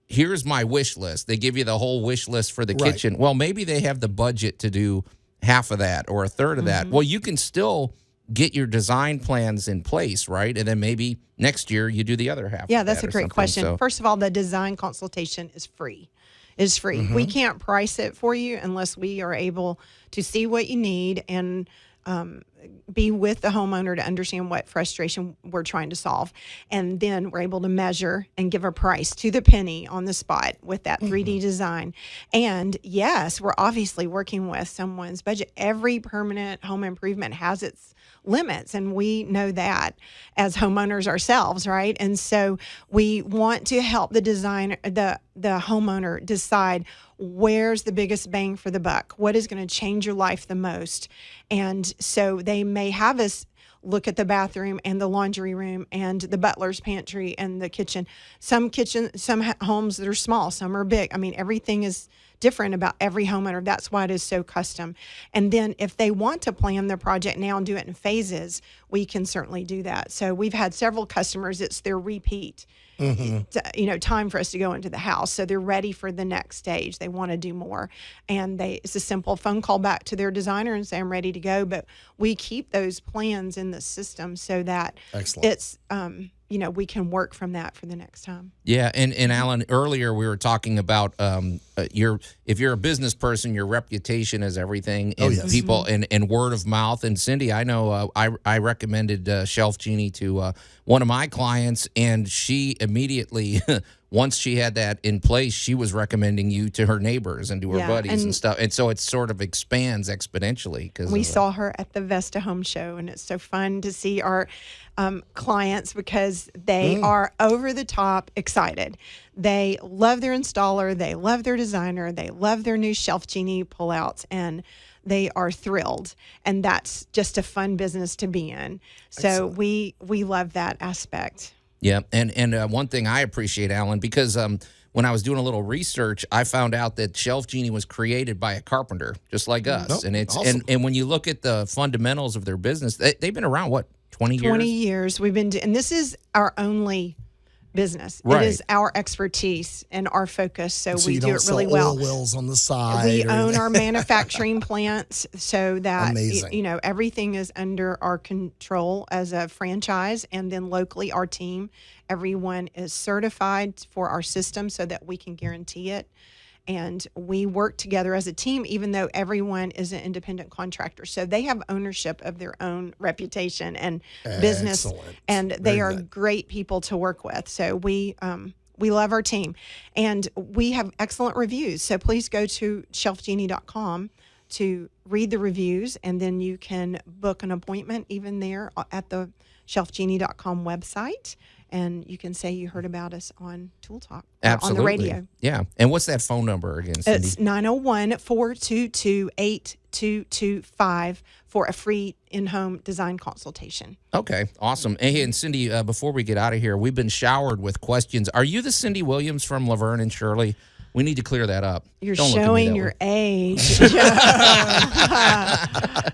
here's my wish list. They give you the whole wish list for the kitchen. Well, maybe they have the budget to do half of that or a third of that. Well, you can still get your design plans in place, right? And then maybe next year you do the other half. Yeah, that's a great question. So, first of all, the design consultation is free. It's free. We can't price it for you unless we are able to see what you need and be with the homeowner to understand what frustration we're trying to solve. And then we're able to measure and give a price to the penny on the spot with that 3D design. And yes, we're obviously working with someone's budget. Every permanent home improvement has its limits, and we know that as homeowners ourselves, right? And so we want to help the designer, the homeowner decide where's the biggest bang for the buck, what is going to change your life the most. And so they may have us look at the bathroom and the laundry room and the butler's pantry and the kitchen. Some homes that are small, some are big. I mean, everything is different about every homeowner. That's why it is so custom. And then if they want to plan their project now and do it in phases, we can certainly do that. So we've had several customers, it's their repeat time for us to go into the house. So they're ready for the next stage. They want to do more. And it's a simple phone call back to their designer and say, I'm ready to go. But we keep those plans in the system so that it's, we can work from that for the next time. Yeah, and Allan, earlier we were talking about if you're a business person, your reputation is everything, and people and word of mouth. And Cindy, I know I recommended Shelf Genie to one of my clients, and she immediately once she had that in place, she was recommending you to her neighbors and to her buddies and stuff. And so it sort of expands exponentially. Because we saw her at the Vesta Home Show, and it's so fun to see our clients because they are over the top excited. They love their installer. They love their designer. They love their new Shelf Genie pullouts, and they are thrilled. And that's just a fun business to be in. So we love that aspect. Yeah, and one thing I appreciate, Allan, because when I was doing a little research, I found out that Shelf Genie was created by a carpenter, just like us. And it's awesome. and when you look at the fundamentals of their business, they've been around, what, 20 years? 20 years. We've been and this is our only business. Right. It is our expertise and our focus, so we you do don't it really sell well. oil wells on the side. We own our manufacturing plants, so that Amazing. everything is under our control as a franchise, and then locally our team, everyone is certified for our system so that we can guarantee it. And we work together as a team, even though everyone is an independent contractor. So they have ownership of their own reputation and business, and they are great people to work with. So we love our team, and we have excellent reviews. So please go to shelfgenie.com to read the reviews, and then you can book an appointment even there at the shelfgenie.com website. And you can say you heard about us on Tool Talk, on the radio. Yeah. And what's that phone number again, Cindy? It's 901-422-8225 for a free in-home design consultation. Okay, awesome. Hey, and Cindy, before we get out of here, we've been showered with questions. Are you the Cindy Williams from Laverne and Shirley? We need to clear that up. You're Don't look at me showing that your way. age.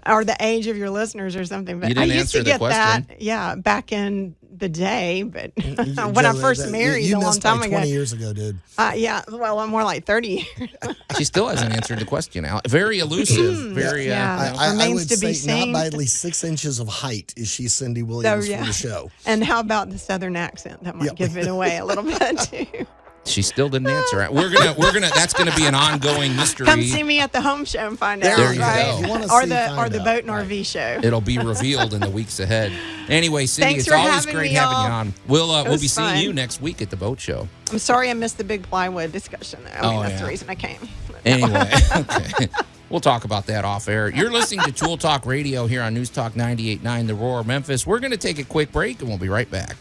Or the age of your listeners or something. But You didn't I used answer to the get question. that, back in the day. But when I first married a long time ago. 20 years ago, dude. Well, I'm more like 30 years. She still hasn't answered the question, Al. Very elusive. Very, I remains would to be say seen. not by at least 6 inches of height is she Cindy Williams for the show. And how about the Southern accent? That might give it away a little bit, too. She still didn't answer. We're gonna. That's gonna be an ongoing mystery. Come see me at the home show and find out. There you right? go. You wanna Or see, the find out. boat and RV show. It'll be revealed in the weeks ahead. Anyway, Cindy, Thanks it's for always having great me, having y'all. you on. We'll be seeing fun. you next week at the boat show. I'm sorry I missed the big plywood discussion. That's the reason I came. Anyway, okay. We'll talk about that off air. You're listening to Tool Talk Radio here on News Talk 98.9 The Roar Memphis. We're going to take a quick break, and we'll be right back.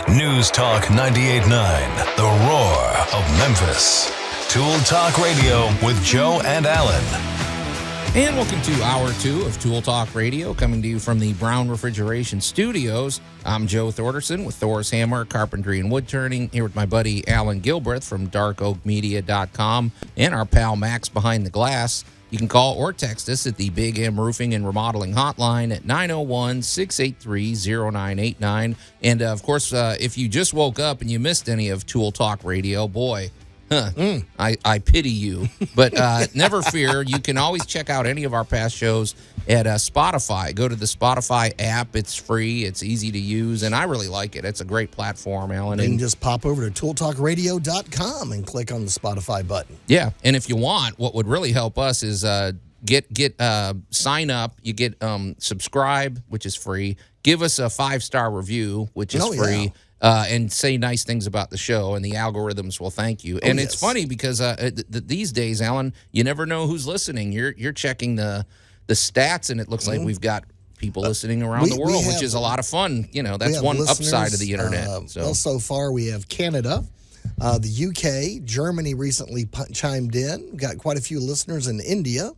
News Talk 98.9, The Roar of Memphis. Tool Talk Radio with Joe and Allan. And welcome to Hour 2 of Tool Talk Radio, coming to you from the Brown Refrigeration Studios. I'm Joe Thorderson with Thor's Hammer, Carpentry and Wood Turning, here with my buddy Allan Gilbreth from darkoakmedia.com and our pal Max behind the glass. You can call or text us at the Big M Roofing and Remodeling Hotline at 901-683-0989. And, of course, if you just woke up and you missed any of Tool Talk Radio, boy, I pity you. But never fear. You can always check out any of our past shows at Spotify. Go to the Spotify app. It's free. It's easy to use, and I really like it. It's a great platform, Allan. You can just pop over to tooltalkradio.com and click on the Spotify button. Yeah, and if you want, what would really help us is get sign up. You get subscribe, which is free. Give us a 5-star review, which is free. Yeah. And say nice things about the show, and the algorithms will thank you. And it's funny because these days, Allan, you never know who's listening. You're checking the stats, and it looks like we've got people listening around the world, which is a lot of fun. That's one upside of the internet. Well, so far we have Canada, the UK, Germany recently chimed in. We've got quite a few listeners in India,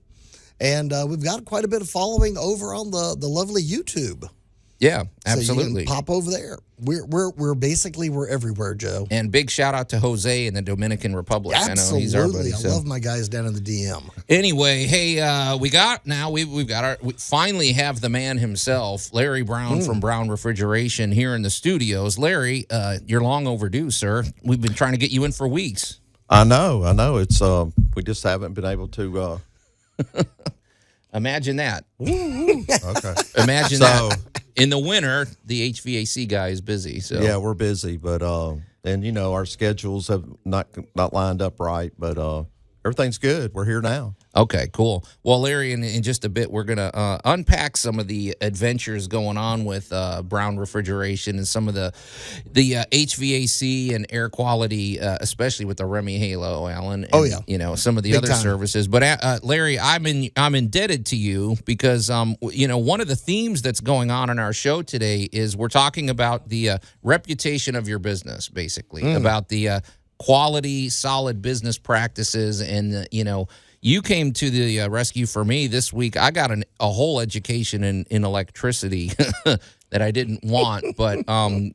and we've got quite a bit of following over on the lovely YouTube. Yeah, absolutely. So you can pop over there. We're basically everywhere, Joe. And big shout out to Jose in the Dominican Republic. Absolutely. I know he's our buddy. I love my guys down in the DM. Anyway, hey, we finally have the man himself, Larry Brown from Brown Refrigeration, here in the studios. Larry, you're long overdue, sir. We've been trying to get you in for weeks. I know. It's we just haven't been able to. Imagine that. Okay. Imagine that. In the winter, the HVAC guy is busy. So yeah, we're busy, but and our schedules have not lined up right, but everything's good. We're here now. Okay, cool. Well, Larry, in just a bit, we're going to unpack some of the adventures going on with Brown Refrigeration and some of the HVAC and air quality, especially with the Remy Halo, Allan. And, some of the other services. But Larry, I'm indebted to you because one of the themes that's going on in our show today is we're talking about the reputation of your business, basically, about the quality, solid business practices, and you came to the rescue for me this week. I got a whole education in electricity that I didn't want, but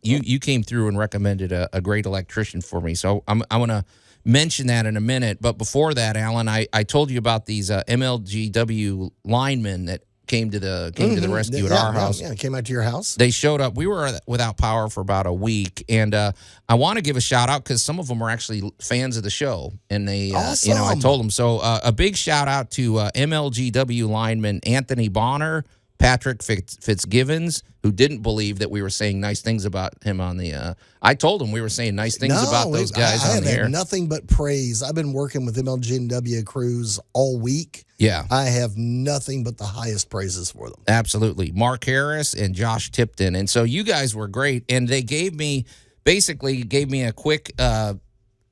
you came through and recommended a great electrician for me. So I'm going to mention that in a minute. But before that, Allan, I told you about these MLGW linemen that came to the rescue at our house. Yeah, came out to your house. They showed up. We were without power for about a week, and I want to give a shout out because some of them are actually fans of the show, and they, awesome. I told them so. A big shout out to MLGW lineman Anthony Bonner, Patrick Fitzgibbons, who didn't believe that we were saying nice things about him on the. I told him we were saying nice things about those guys on the air. I have nothing but praise. I've been working with MLG&W crews all week. Yeah. I have nothing but the highest praises for them. Absolutely. Mark Harris and Josh Tipton. And so you guys were great. And they gave me a quick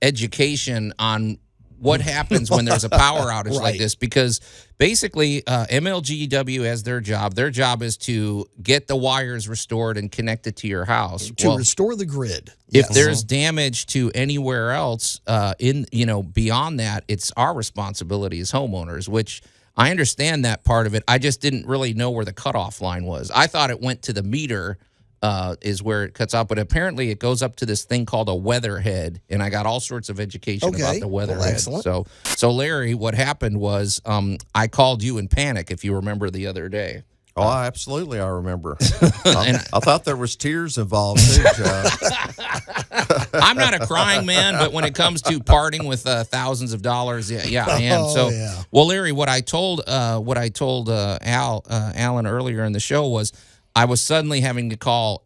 education on what happens when there's a power outage like this, because basically MLGW has their job. Their job is to get the wires restored and connected to your house. To restore the grid. If there's damage to anywhere else beyond that, it's our responsibility as homeowners, which I understand that part of it. I just didn't really know where the cutoff line was. I thought it went to the meter is where it cuts off, but apparently it goes up to this thing called a weatherhead, and I got all sorts of education about the weatherhead. So Larry, what happened was I called you in panic, if you remember the other day. Oh, absolutely, I remember. I thought there was tears involved too, Joe. I'm not a crying man, but when it comes to parting with thousands of dollars, yeah, I am. Well, Larry, what I told Allan earlier in the show was I was suddenly having to call,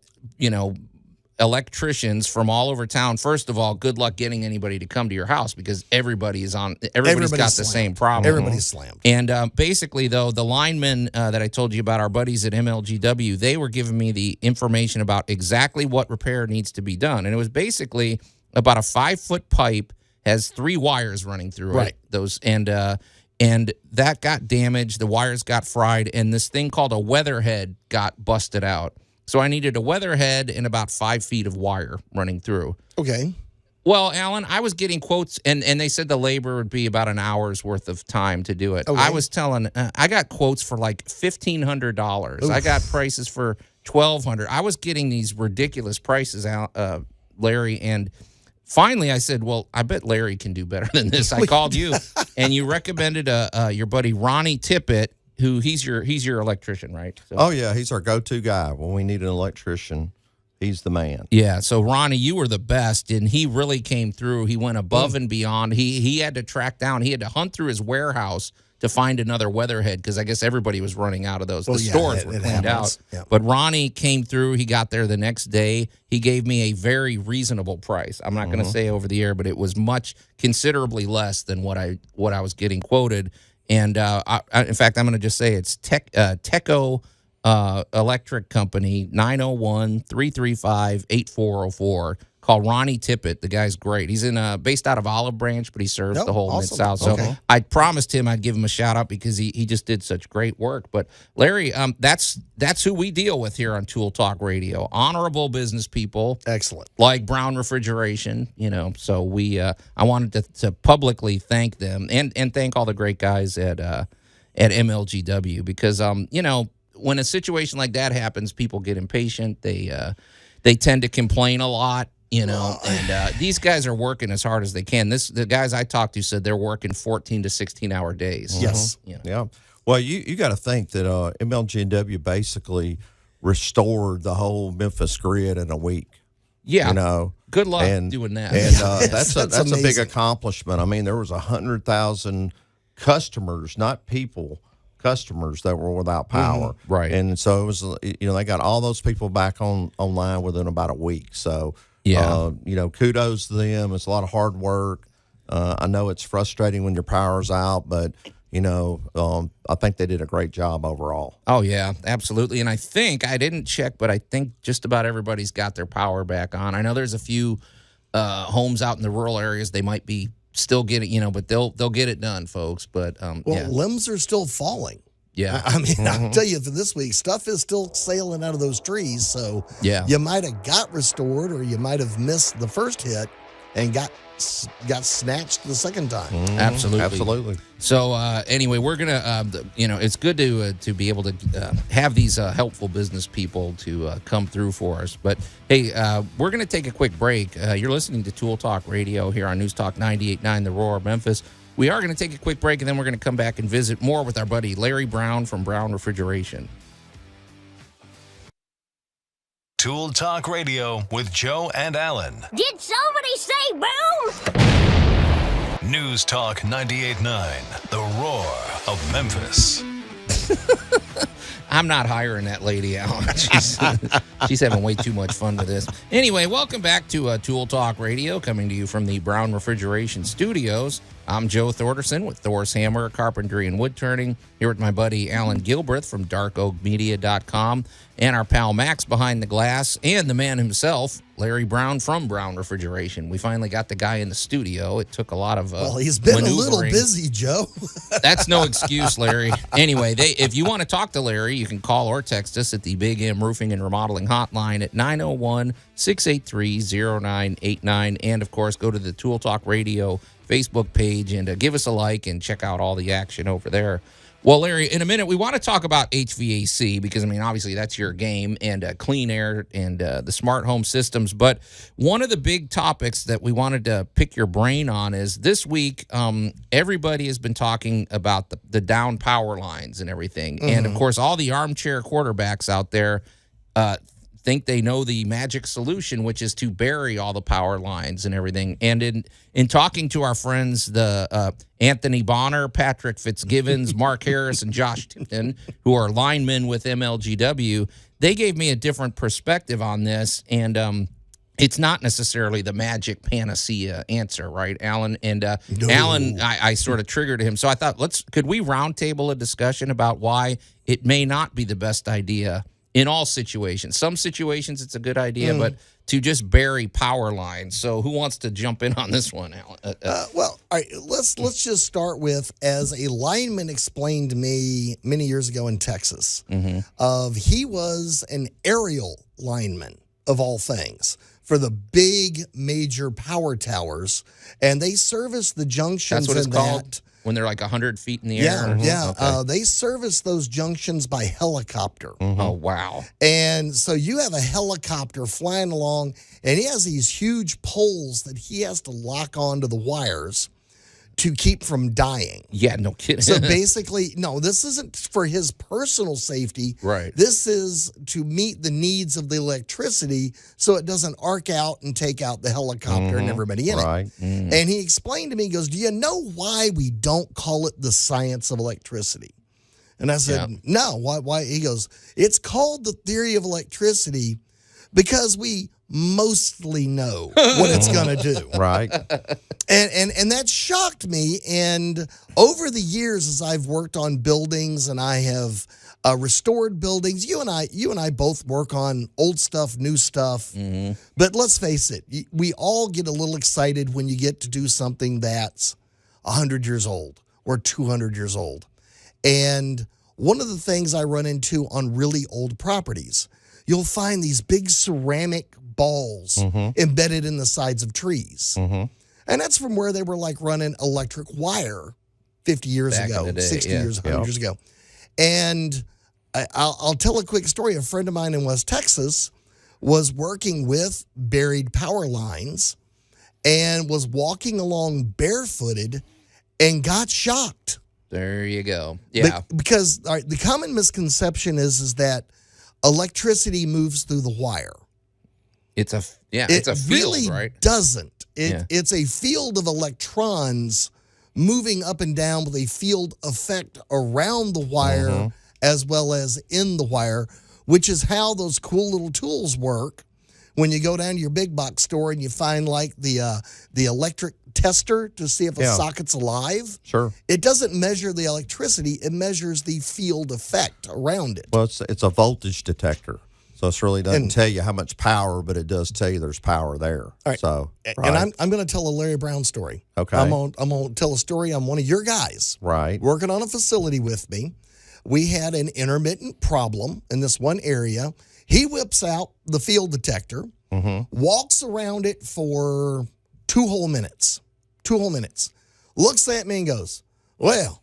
electricians from all over town. First of all, good luck getting anybody to come to your house because everybody's got the same problem. Everybody's slammed. And basically, though, the linemen that I told you about, our buddies at MLGW, they were giving me the information about exactly what repair needs to be done. And it was basically about a 5-foot pipe, has 3 wires running through it. And that got damaged. The wires got fried, and this thing called a weatherhead got busted out. So I needed a weatherhead and about 5 feet of wire running through. Okay. Well, Allan, I was getting quotes, and they said the labor would be about an hour's worth of time to do it. Okay. I was telling, I got quotes for like $1,500. I got prices for $1,200. I was getting these ridiculous prices, Larry, and finally I said, well, I bet Larry can do better than this. I called you, and you recommended your buddy Ronnie Tippett, who he's your electrician, right? So, oh, yeah, he's our go-to guy. When we need an electrician, he's the man. Yeah, so Ronnie, you were the best, and he really came through. He went above and beyond. He had to track down. He had to hunt through his warehouse to find another weatherhead because I guess everybody was running out of those. The Well, yeah, stores it were cleaned happens. out. Yeah. But Ronnie came through. He got there the next day. He gave me a very reasonable price. I'm not going to say over the air, but it was considerably less than what I was getting quoted. And in fact, I'm going to just say it's Teco Electric Company, 901-335-8404. Call Ronnie Tippett. The guy's great. He's based out of Olive Branch, but he serves the whole Mid-South. So I promised him I'd give him a shout out because he just did such great work. But Larry, that's who we deal with here on Tool Talk Radio. Honorable business people. Excellent. Like Brown Refrigeration, So I wanted to publicly thank them and thank all the great guys at MLGW because when a situation like that happens, people get impatient. They tend to complain a lot. And these guys are working as hard as they can. The guys I talked to said they're working 14 to 16-hour days. Yes. Yeah. Well, you got to think that MLGW basically restored the whole Memphis grid in a week. Yeah. Good luck doing that. And that's a amazing. big accomplishment. I mean, there was 100,000 customers, not people, customers that were without power. Right. And so it was, they got all those people back online within about a week. So, kudos to them. It's a lot of hard work. I know it's frustrating when your power's out, but, I think they did a great job overall. Oh, yeah, absolutely. And I didn't check, but I think just about everybody's got their power back on. I know there's a few homes out in the rural areas they might be still getting, but they'll get it done, folks. But limbs are still falling. Yeah. I mean, I'll tell you, for this week, stuff is still sailing out of those trees. So you might have got restored or you might have missed the first hit and got snatched the second time. Absolutely. So anyway, we're going to, it's good to be able to have these helpful business people to come through for us. But, hey, we're going to take a quick break. You're listening to Tool Talk Radio here on News Talk 98.9 The Roar Memphis. We are going to take a quick break, and then we're going to come back and visit more with our buddy Larry Brown from Brown Refrigeration. Tool Talk Radio with Joe and Allan. Did somebody say boom? News Talk 98.9, The Roar of Memphis. I'm not hiring that lady, Allan. She's having way too much fun with this. Anyway, welcome back to Tool Talk Radio, coming to you from the Brown Refrigeration Studios. I'm Joe Thorderson with Thor's Hammer, Carpentry, and Wood Turning, here with my buddy Allan Gilbreth from darkoakmedia.com, and our pal Max behind the glass, and the man himself, Larry Brown from Brown Refrigeration. We finally got the guy in the studio. It took a lot of he's been maneuvering. a little busy, Joe. That's no excuse, Larry. Anyway, if you want to talk to Larry, you can call or text us at the Big M Roofing and Remodeling Hotline at 901-683-0989. And, of course, go to the Tool Talk Radio Facebook page and give us a like and check out all the action over there. Well, Larry, in a minute, we want to talk about HVAC because, obviously that's your game, and clean air and the smart home systems. But one of the big topics that we wanted to pick your brain on is this week, everybody has been talking about the down power lines and everything. Mm-hmm. And, of course, all the armchair quarterbacks out there think they know the magic solution, which is to bury all the power lines and everything. And in talking to our friends, the Anthony Bonner, Patrick Fitzgibbons, Mark Harris, and Josh Tipton, who are linemen with MLGW, they gave me a different perspective on this. And it's not necessarily the magic panacea answer, right, Allan? And No. Allan, I sort of triggered him. So I thought, could we roundtable a discussion about why it may not be the best idea in all situations? Some situations it's a good idea, but to just bury power lines. So who wants to jump in on this one, Allan? Well, all right, let's just start with, as a lineman explained to me many years ago in Texas, he was an aerial lineman, of all things, for the big major power towers, and they service the junctions. That's what it's called? When they're like 100 feet in the air? Yeah. Okay. They service those junctions by helicopter. Oh, wow. And so you have a helicopter flying along, and he has these huge poles that he has to lock onto the wires to keep from dying. Yeah, no kidding. So basically, no, this isn't for his personal safety. Right. This is to meet the needs of the electricity so it doesn't arc out and take out the helicopter and everybody in it. And he explained to me, he goes, do you know why we don't call it the science of electricity? And I said, no, why? He goes, it's called the theory of electricity because we mostly know what it's going to do. Right. And that shocked me. And over the years, as I've worked on buildings and I have restored buildings, you and I both work on old stuff, new stuff. But let's face it, we all get a little excited when you get to do something that's 100 years old or 200 years old. And one of the things I run into on really old properties, you'll find these big ceramic balls embedded in the sides of trees. And that's from where they were like running electric wire 50 years Back ago, in the day, 60 years, 100 years ago. And I'll tell a quick story. A friend of mine in West Texas was working with buried power lines and was walking along barefooted and got shocked. There you go. Yeah. Because the common misconception is that electricity moves through the wire. It's a field, really right? Doesn't. It's a field of electrons moving up and down with a field effect around the wire as well as in the wire, which is how those cool little tools work. When you go down to your big box store and you find like the electric tester to see if a socket's alive. Sure. It doesn't measure the electricity, it measures the field effect around it. Well, it's a voltage detector. So it really doesn't tell you how much power, but it does tell you there's power there. All right. So, and I'm going to tell a Larry Brown story. Okay. I'm going to tell a story on one of your guys. Right. Working on a facility with me. We had an intermittent problem in this one area. He whips out the field detector, walks around it for 2 whole minutes. 2 whole minutes. Looks at me and goes, well,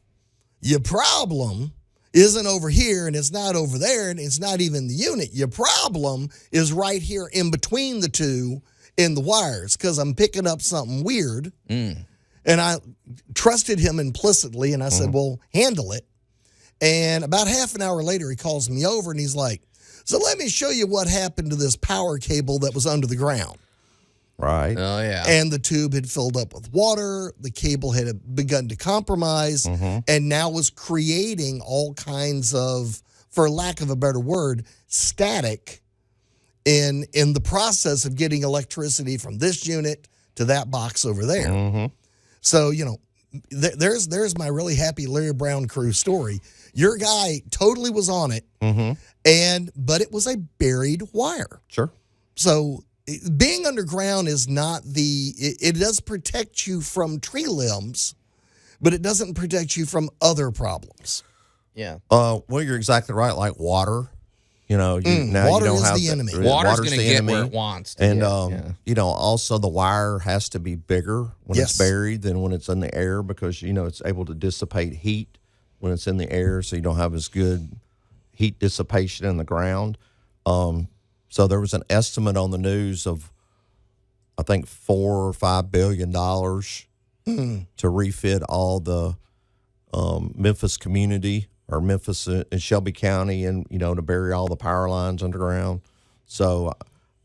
your problem isn't over here and it's not over there and it's not even the unit. Your problem is right here in between the two in the wires because I'm picking up something weird. And I trusted him implicitly and I said, well, handle it. And about half an hour later, he calls me over and he's like, so let me show you what happened to this power cable that was under the ground. Right. Oh, yeah. And the tube had filled up with water. The cable had begun to compromise and now was creating all kinds of, for lack of a better word, static in the process of getting electricity from this unit to that box over there. So, there's my really happy Larry Brown crew story. Your guy totally was on it, but it was a buried wire. Sure. So being underground is not it does protect you from tree limbs, but it doesn't protect you from other problems. Yeah. Well, you're exactly right. Like water, now water you don't is have the enemy. Water's going to get where it wants to. And, get, also the wire has to be bigger when it's buried than when it's in the air because, it's able to dissipate heat when it's in the air. So you don't have as good heat dissipation in the ground. So there was an estimate on the news of, I think, $4 or $5 billion to refit all the Memphis community or Memphis and Shelby County and, to bury all the power lines underground. So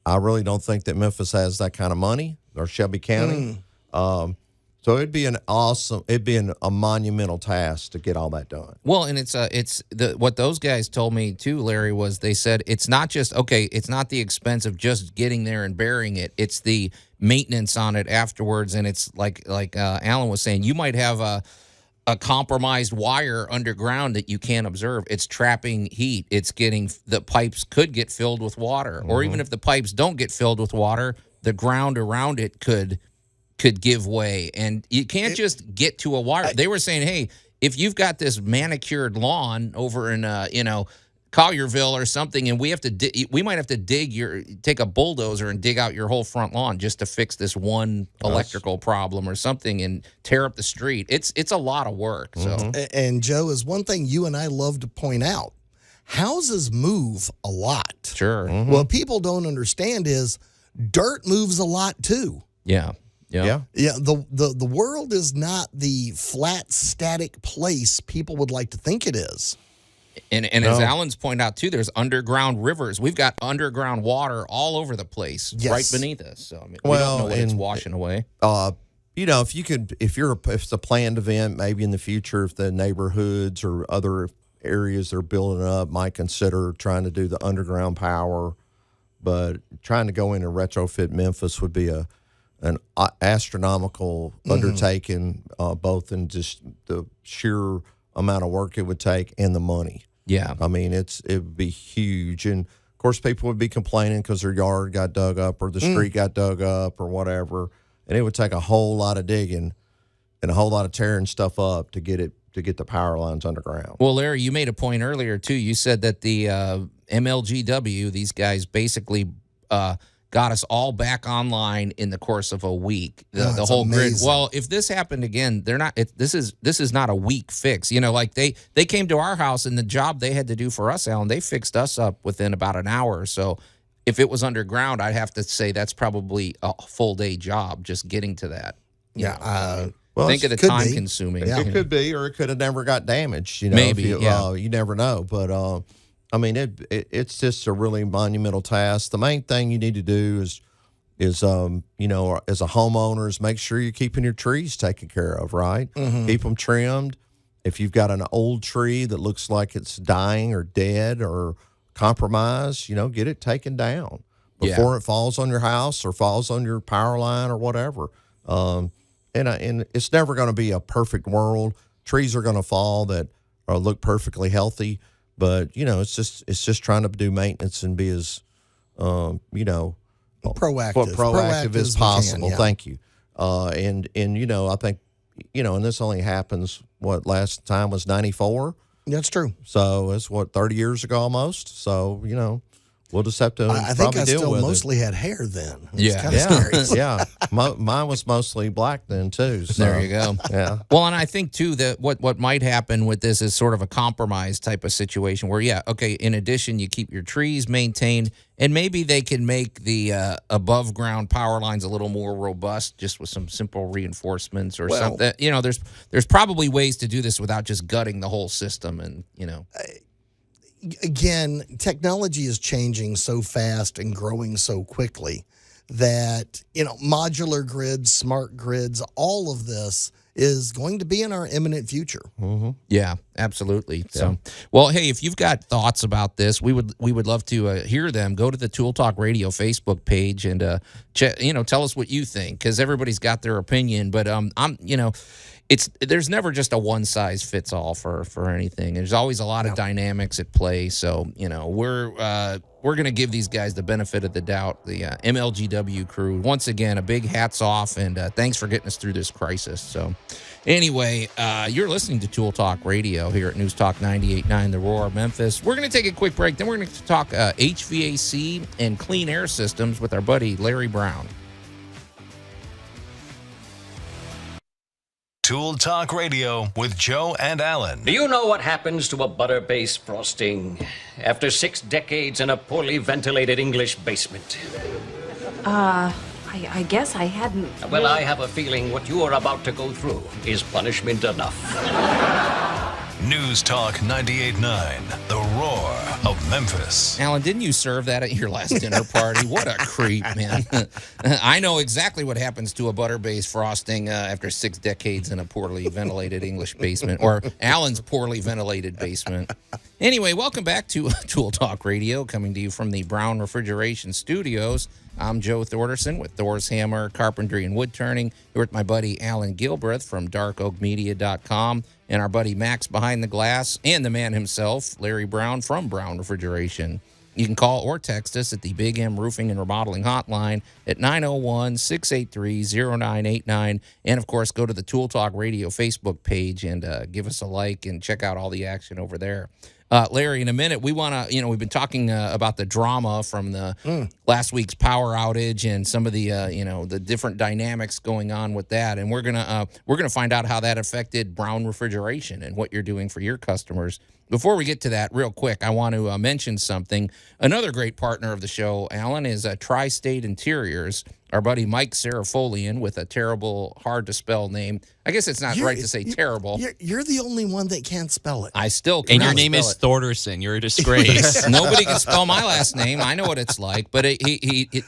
I really don't think that Memphis has that kind of money or Shelby County. So it'd be a monumental task to get all that done. Well, and what those guys told me too, Larry, was they said it's not just, it's not the expense of just getting there and burying it. It's the maintenance on it afterwards. And it's like Allan was saying, you might have a compromised wire underground that you can't observe. It's trapping heat. It's getting, the pipes could get filled with water. Or even if the pipes don't get filled with water, the ground around it could give way, and you can't just get to a wire. They were saying, hey, if you've got this manicured lawn over in Collierville or something, and we might have to take a bulldozer and dig out your whole front lawn just to fix this one electrical problem or something and tear up the street. It's a lot of work. So, and Joe, is one thing you and I love to point out: houses move a lot. Sure. What people don't understand is dirt moves a lot too. Yeah. Yeah. The world is not the flat, static place people would like to think it is. And as Allan's pointed out too, there's underground rivers. We've got underground water all over the place, right beneath us. So I mean, we don't know what it's washing away. If it's a planned event, maybe in the future, if the neighborhoods or other areas they're building up might consider trying to do the underground power, but trying to go in and retrofit Memphis would be an astronomical undertaking, both in just the sheer amount of work it would take and the money. Yeah. I mean, it would be huge. And, of course, people would be complaining because their yard got dug up or the street got dug up or whatever. And it would take a whole lot of digging and a whole lot of tearing stuff up to get the power lines underground. Well, Larry, you made a point earlier, too. You said that the MLGW, these guys basically got us all back online in the course of a week. The whole grid. Well, if this happened again, they're not. This is not a week fix. Like they came to our house and the job they had to do for us, Allan, they fixed us up within about an hour or so. If it was underground, I'd have to say that's probably a full day job just getting to that. Well, think of the time consuming. Yeah. It could be, or it could have never got damaged. Maybe. You never know, but. I mean, it's just a really monumental task. The main thing you need to do is as a homeowner, is make sure you're keeping your trees taken care of, right? Mm-hmm. Keep them trimmed. If you've got an old tree that looks like it's dying or dead or compromised, get it taken down before it falls on your house or falls on your power line or whatever. And it's never going to be a perfect world. Trees are going to fall that look perfectly healthy. But it's just trying to do maintenance and be as proactive as possible. Thank you. And I think and this only happens. What last time was 94? That's true. So it's 30 years ago almost. So we'll just have to. I think I still mostly had hair then. Yeah. Mine was mostly black then too. So. There you go. Yeah. Well, and I think too that what might happen with this is sort of a compromise type of situation where, in addition, you keep your trees maintained, and maybe they can make the above ground power lines a little more robust, just with some simple reinforcements or something. There's probably ways to do this without just gutting the whole system, and Again, technology is changing so fast and growing so quickly that, modular grids, smart grids, all of this is going to be in our imminent future. Mm-hmm. Yeah, absolutely. Yeah. So, well, hey, if you've got thoughts about this, we would love to hear them. Go to the Tool Talk Radio Facebook page and tell us what you think, because everybody's got their opinion. But there's never just a one size fits all for anything. There's always a lot of dynamics at play. So we're going to give these guys the benefit of the doubt. The MLGW crew, once again, a big hats off, and thanks for getting us through this crisis. So anyway, you're listening to Tool Talk Radio here at News Talk 98.9 The Roar, Memphis. We're going to take a quick break. Then we're going to talk HVAC and clean air systems with our buddy Larry Brown. Tool Talk Radio with Joe and Allan. Do you know what happens to a butter-based frosting after 6 decades in a poorly ventilated English basement? I guess I hadn't. Well, I have a feeling what you are about to go through is punishment enough. News Talk 98.9, The Roar of Memphis. Allan, didn't you serve that at your last dinner party? What a creep, man. I know exactly what happens to a butter-based frosting after 6 decades in a poorly ventilated English basement, or Allan's poorly ventilated basement. Anyway, welcome back to Tool Talk Radio, coming to you from the Brown Refrigeration Studios. I'm Joe Thorderson with Thor's Hammer, Carpentry, and Wood Turning. Here with my buddy Allan Gilbreth from darkoakmedia.com, and our buddy Max behind the glass, and the man himself, Larry Brown from Brown Refrigeration. You can call or text us at the Big M Roofing and Remodeling Hotline at 901-683-0989. And, of course, go to the Tool Talk Radio Facebook page and give us a like and check out all the action over there. Larry, in a minute, we want to, we've been talking about the drama from the last week's power outage and some of the, the different dynamics going on with that. And we're gonna find out how that affected Brown Refrigeration and what you're doing for your customers. Before we get to that, real quick, I want to mention something. Another great partner of the show, Allan, is Tri-State Interiors. our buddy Mike Serafolian with a terrible, hard to spell name. I guess it's not right to say terrible. You're the only one that can't spell it. I still And cannot your name spell is it. Thorderson. You're a disgrace. Nobody can spell my last name. I know what it's like, but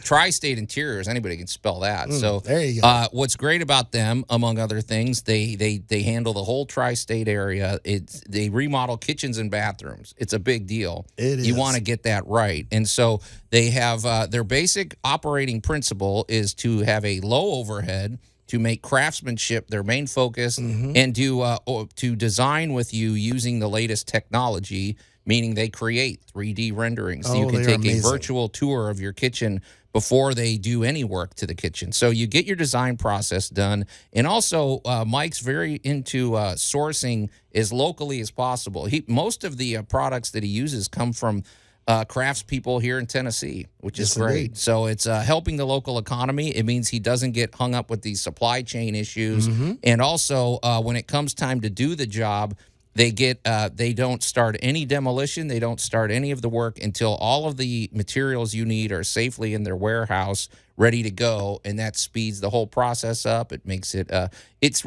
Tri-State Interiors, anybody can spell that. So there you go. What's great about them, among other things, they handle the whole Tri-State area. They remodel kitchens and bathrooms. It's a big deal. It is. You want to get that right, and so they have their basic operating principle is to have a low overhead, to make craftsmanship their main focus, and to design with you using the latest technology, meaning they create 3D renderings. So you can take a virtual tour of your kitchen before they do any work to the kitchen. So you get your design process done. And also, Mike's very into sourcing as locally as possible. Most of the products that he uses come from craftspeople here in Tennessee, which is great. Indeed. So it's helping the local economy. It means he doesn't get hung up with these supply chain issues. And also, when it comes time to do the job, they don't start any demolition. They don't start any of the work until all of the materials you need are safely in their warehouse, ready to go. And that speeds the whole process up. It makes it, it's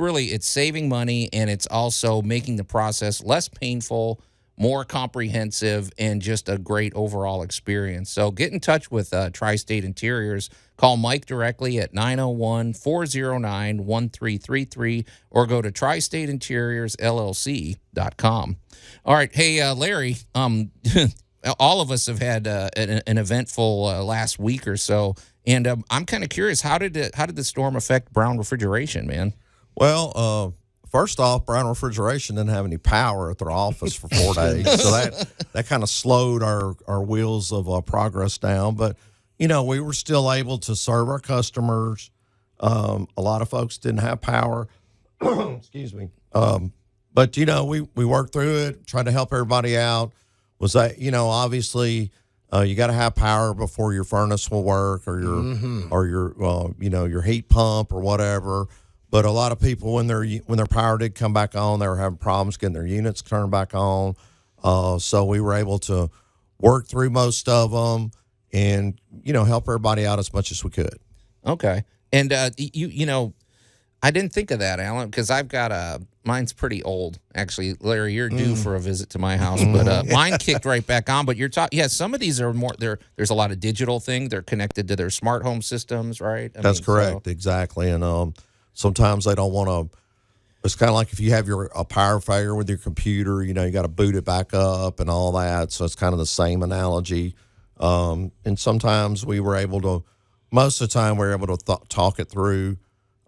saving money, and it's also making the process less painful, more comprehensive, and just a great overall experience. So get in touch with Tri-State Interiors. Call Mike directly at 901-409-1333 or go to tristateinteriorsllc.com. All right. Hey, Larry, all of us have had an eventful last week or so, and I'm kind of curious, how did the storm affect Brown Refrigeration, man? Well, first off, Brown Refrigeration didn't have any power at their office for 4 days, so that kind of slowed our wheels of progress down. But we were still able to serve our customers. A lot of folks didn't have power. Excuse me. But we worked through it, tried to help everybody out. Was that obviously you got to have power before your furnace will work, or your heat pump or whatever. But a lot of people, when their power did come back on, they were having problems getting their units turned back on. So we were able to work through most of them and help everybody out as much as we could. Okay, and I didn't think of that, Allan, because I've got mine's pretty old. Actually, Larry, you're due for a visit to my house, but mine kicked right back on. But you're talking, some of these are more. There's a lot of digital thing. They're connected to their smart home systems, right? That's correct, exactly, and sometimes they don't want to. It's kind of like if you have a power failure with your computer, you got to boot it back up and all that. So it's kind of the same analogy. And sometimes most of the time we were able to talk it through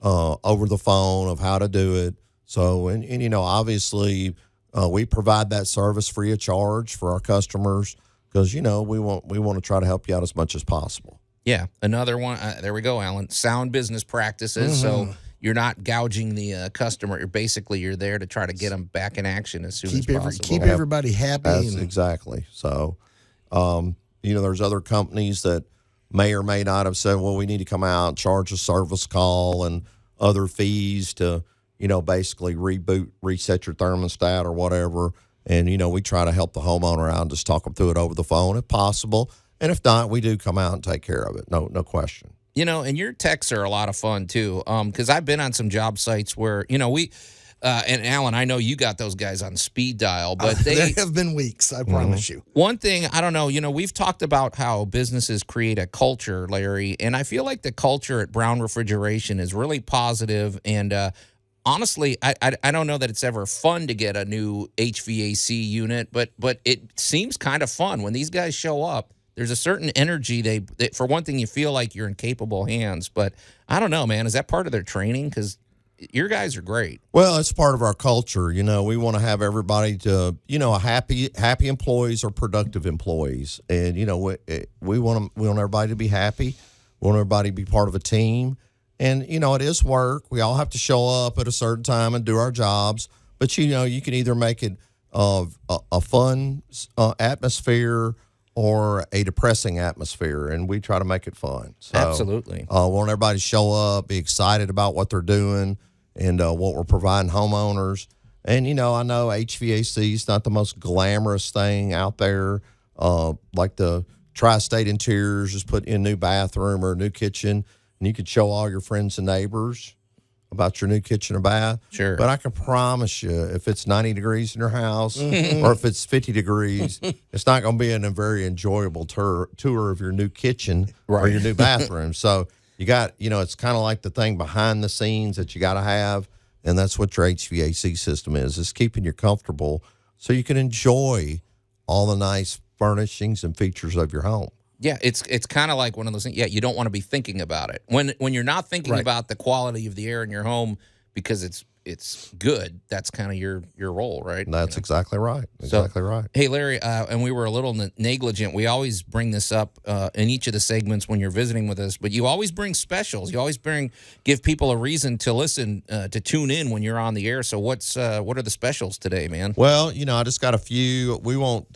over the phone of how to do it. So, and obviously we provide that service free of charge for our customers because, we want to try to help you out as much as possible. Yeah. Another one. There we go, Allan. Sound business practices. So you're not gouging the customer. You're there to try to get them back in action as soon as possible. Keep everybody happy. Exactly. So, there's other companies that may or may not have said, well, we need to come out and charge a service call and other fees to, basically reset your thermostat or whatever. And, we try to help the homeowner out and just talk them through it over the phone if possible. And if not, we do come out and take care of it. No question. And your texts are a lot of fun, too, because I've been on some job sites where, we and Allan, I know you got those guys on speed dial, but there have been weeks, I promise you. One thing, I don't know, we've talked about how businesses create a culture, Larry, and I feel like the culture at Brown Refrigeration is really positive. And honestly, I don't know that it's ever fun to get a new HVAC unit, but it seems kind of fun when these guys show up. There's a certain energy. They for one thing, you feel like you're in capable hands. But I don't know, man. Is that part of their training? Because your guys are great. Well, it's part of our culture. We want to have everybody to, happy employees are productive employees, and we want everybody to be happy. We want everybody to be part of a team, and it is work. We all have to show up at a certain time and do our jobs. But you can either make it a fun atmosphere or a depressing atmosphere, and we try to make it fun. So, absolutely. Want everybody to show up, be excited about what they're doing and what we're providing homeowners. And, I know HVAC is not the most glamorous thing out there. Like the Tri-State Interiors just put in a new bathroom or a new kitchen. and you could show all your friends and neighbors about your new kitchen or bath. Sure. But I can promise you, if it's 90 degrees in your house or if it's 50 degrees, it's not going to be a very enjoyable tour of your new kitchen or your new bathroom. So you got, it's kind of like the thing behind the scenes that you got to have, and that's what your HVAC system is. It's keeping you comfortable so you can enjoy all the nice furnishings and features of your home. Yeah, it's kind of like one of those things. Yeah, you don't want to be thinking about it. When you're not thinking about the quality of the air in your home because it's good, that's kind of your role, right? That's exactly right. Exactly right. Hey, Larry, and we were a little negligent. We always bring this up in each of the segments when you're visiting with us, but you always bring specials. You always give people a reason to listen, to tune in when you're on the air. So what are the specials today, man? Well, I just got a few. We won't,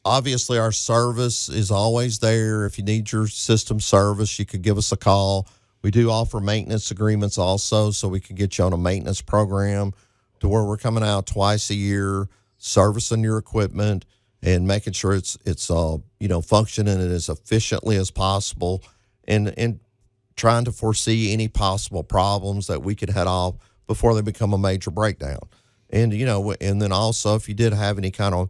obviously, our service is always there. If you need your system service, you could give us a call. We do offer maintenance agreements also, so we can get you on a maintenance program to where we're coming out twice a year, servicing your equipment and making sure it's functioning as efficiently as possible, and trying to foresee any possible problems that we could head off before they become a major breakdown. And and then also if you did have any kind of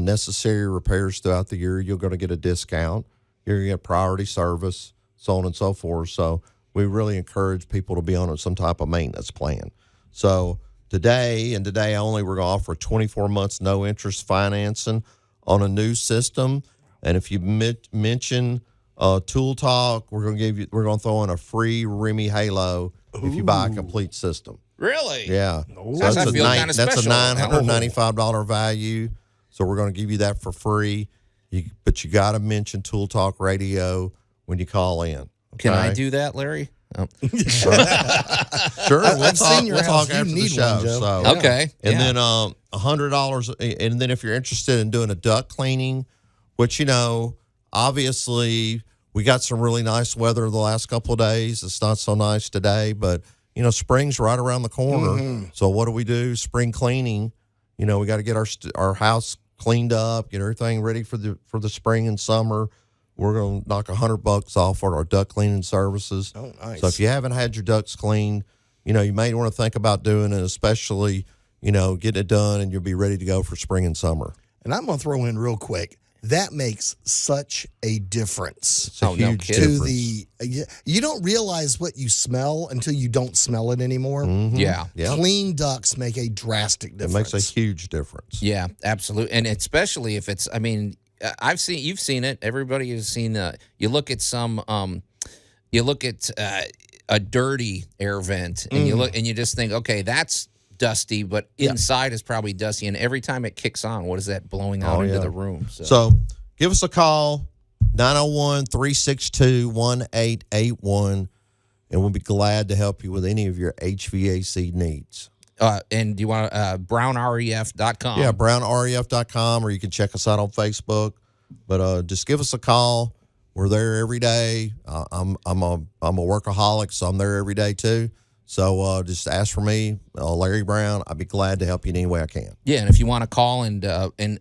necessary repairs throughout the year, you're going to get a discount. You're going to get priority service, so on and so forth. So we really encourage people to be on some type of maintenance plan. So today and today only, we're going to offer 24 months no interest financing on a new system. And if you mention Tool Talk, we're going to throw in a free Remy Halo if you buy a complete system. Really? Yeah. So that's a $995 value. So we're going to give you that for free. But you got to mention Tool Talk Radio when you call in. Okay? Can I do that, Larry? Oh. Sure. We'll talk after the show. So. Okay. And then $100. And then if you're interested in doing a duct cleaning, which, obviously we got some really nice weather the last couple of days. It's not so nice today, but, spring's right around the corner. Mm-hmm. So what do? Spring cleaning. We got to get our house cleaned up, get everything ready for the spring and summer. We're going to knock $100 off on our duct cleaning services. Oh, nice. So if you haven't had your ducts cleaned, you may want to think about doing it, especially, getting it done, and you'll be ready to go for spring and summer. And I'm going to throw in real quick, that makes such a difference. It's a huge difference. You don't realize what you smell until you don't smell it anymore. Mm-hmm. Yeah. Clean ducts make a drastic difference. It makes a huge difference. Yeah, absolutely. And especially if it's, you've seen it. Everybody has seen, you look at a dirty air vent and you look and you just think, okay, that's dusty, but inside is probably dusty. And every time it kicks on, what is that blowing out into the room? So give us a call, 901-362-1881, and we'll be glad to help you with any of your HVAC needs. And do you want brownref.com? Yeah, brownref.com, or you can check us out on Facebook. But just give us a call. We're there every day. I'm a workaholic, so I'm there every day too. So just ask for me, Larry Brown. I'd be glad to help you in any way I can. Yeah, and if you want to call and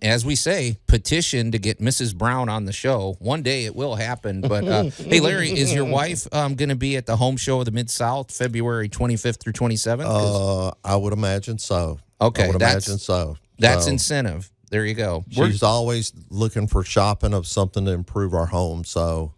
as we say, petition to get Mrs. Brown on the show. One day it will happen. But hey, Larry, is your wife going to be at the Home Show of the Mid-South February 25th through 27th? I would imagine so. Okay, I would imagine so. That's incentive. There you go. She's always looking for shopping of something to improve our home. So.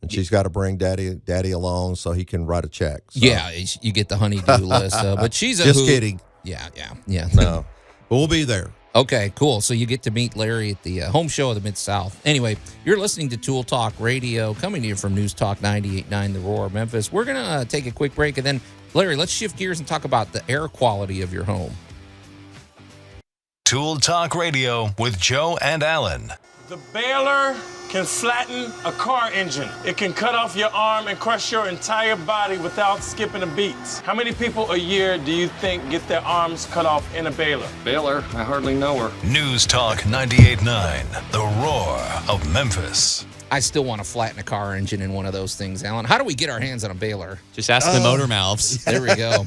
And she's got to bring daddy along so he can write a check. So. Yeah, you get the honey-do list. But she's a just kidding. Yeah. No, but we'll be there. Okay, cool. So you get to meet Larry at the Home Show of the Mid-South. Anyway, you're listening to Tool Talk Radio, coming to you from News Talk 98.9 The Roar, Memphis. We're going to take a quick break, and then, Larry, let's shift gears and talk about the air quality of your home. Tool Talk Radio with Joe and Allan. The baler can flatten a car engine. It can cut off your arm and crush your entire body without skipping a beat. How many people a year do you think get their arms cut off in a baler? Baler? I hardly know her. News Talk 98.9, The Roar of Memphis. I still want to flatten a car engine in one of those things, Allan. How do we get our hands on a baler? Just ask the motor mouths. There we go.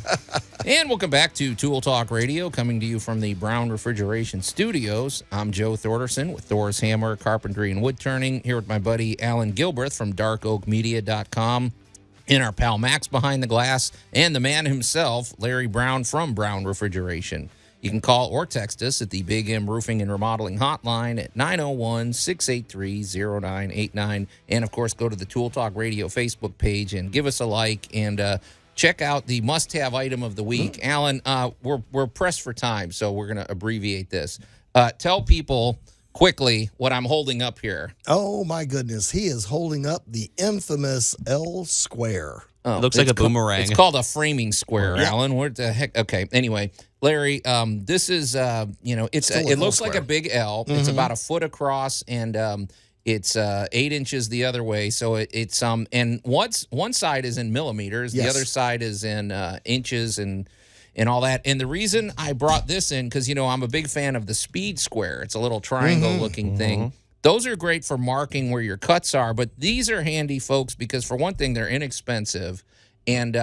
And welcome back to Tool Talk Radio, coming to you from the Brown Refrigeration Studios. I'm Joe Thorderson with Thor's Hammer, Carpentry, and Wood Turning, here with my buddy Allan Gilbreth from darkoakmedia.com, and our pal Max behind the glass, and the man himself, Larry Brown from Brown Refrigeration. You can call or text us at the Big M Roofing and Remodeling Hotline at 901-683-0989. And, of course, go to the Tool Talk Radio Facebook page and give us a like and check out the must-have item of the week. Allan, we're pressed for time, so we're going to abbreviate this. Tell people quickly what I'm holding up here. Oh, my goodness. He is holding up the infamous L square. Oh, it looks like a boomerang. It's called a framing square, Yeah. Allan. What the heck? Okay. Anyway, Larry, this is, it looks like a big L. It's about a foot across, and it's 8 inches the other way. So it's and one side is in millimeters, the other side is in inches and all that. And the reason I brought this in, because I'm a big fan of the speed square. It's a little triangle-looking thing. Those are great for marking where your cuts are, but these are handy, folks, because for one thing, they're inexpensive, and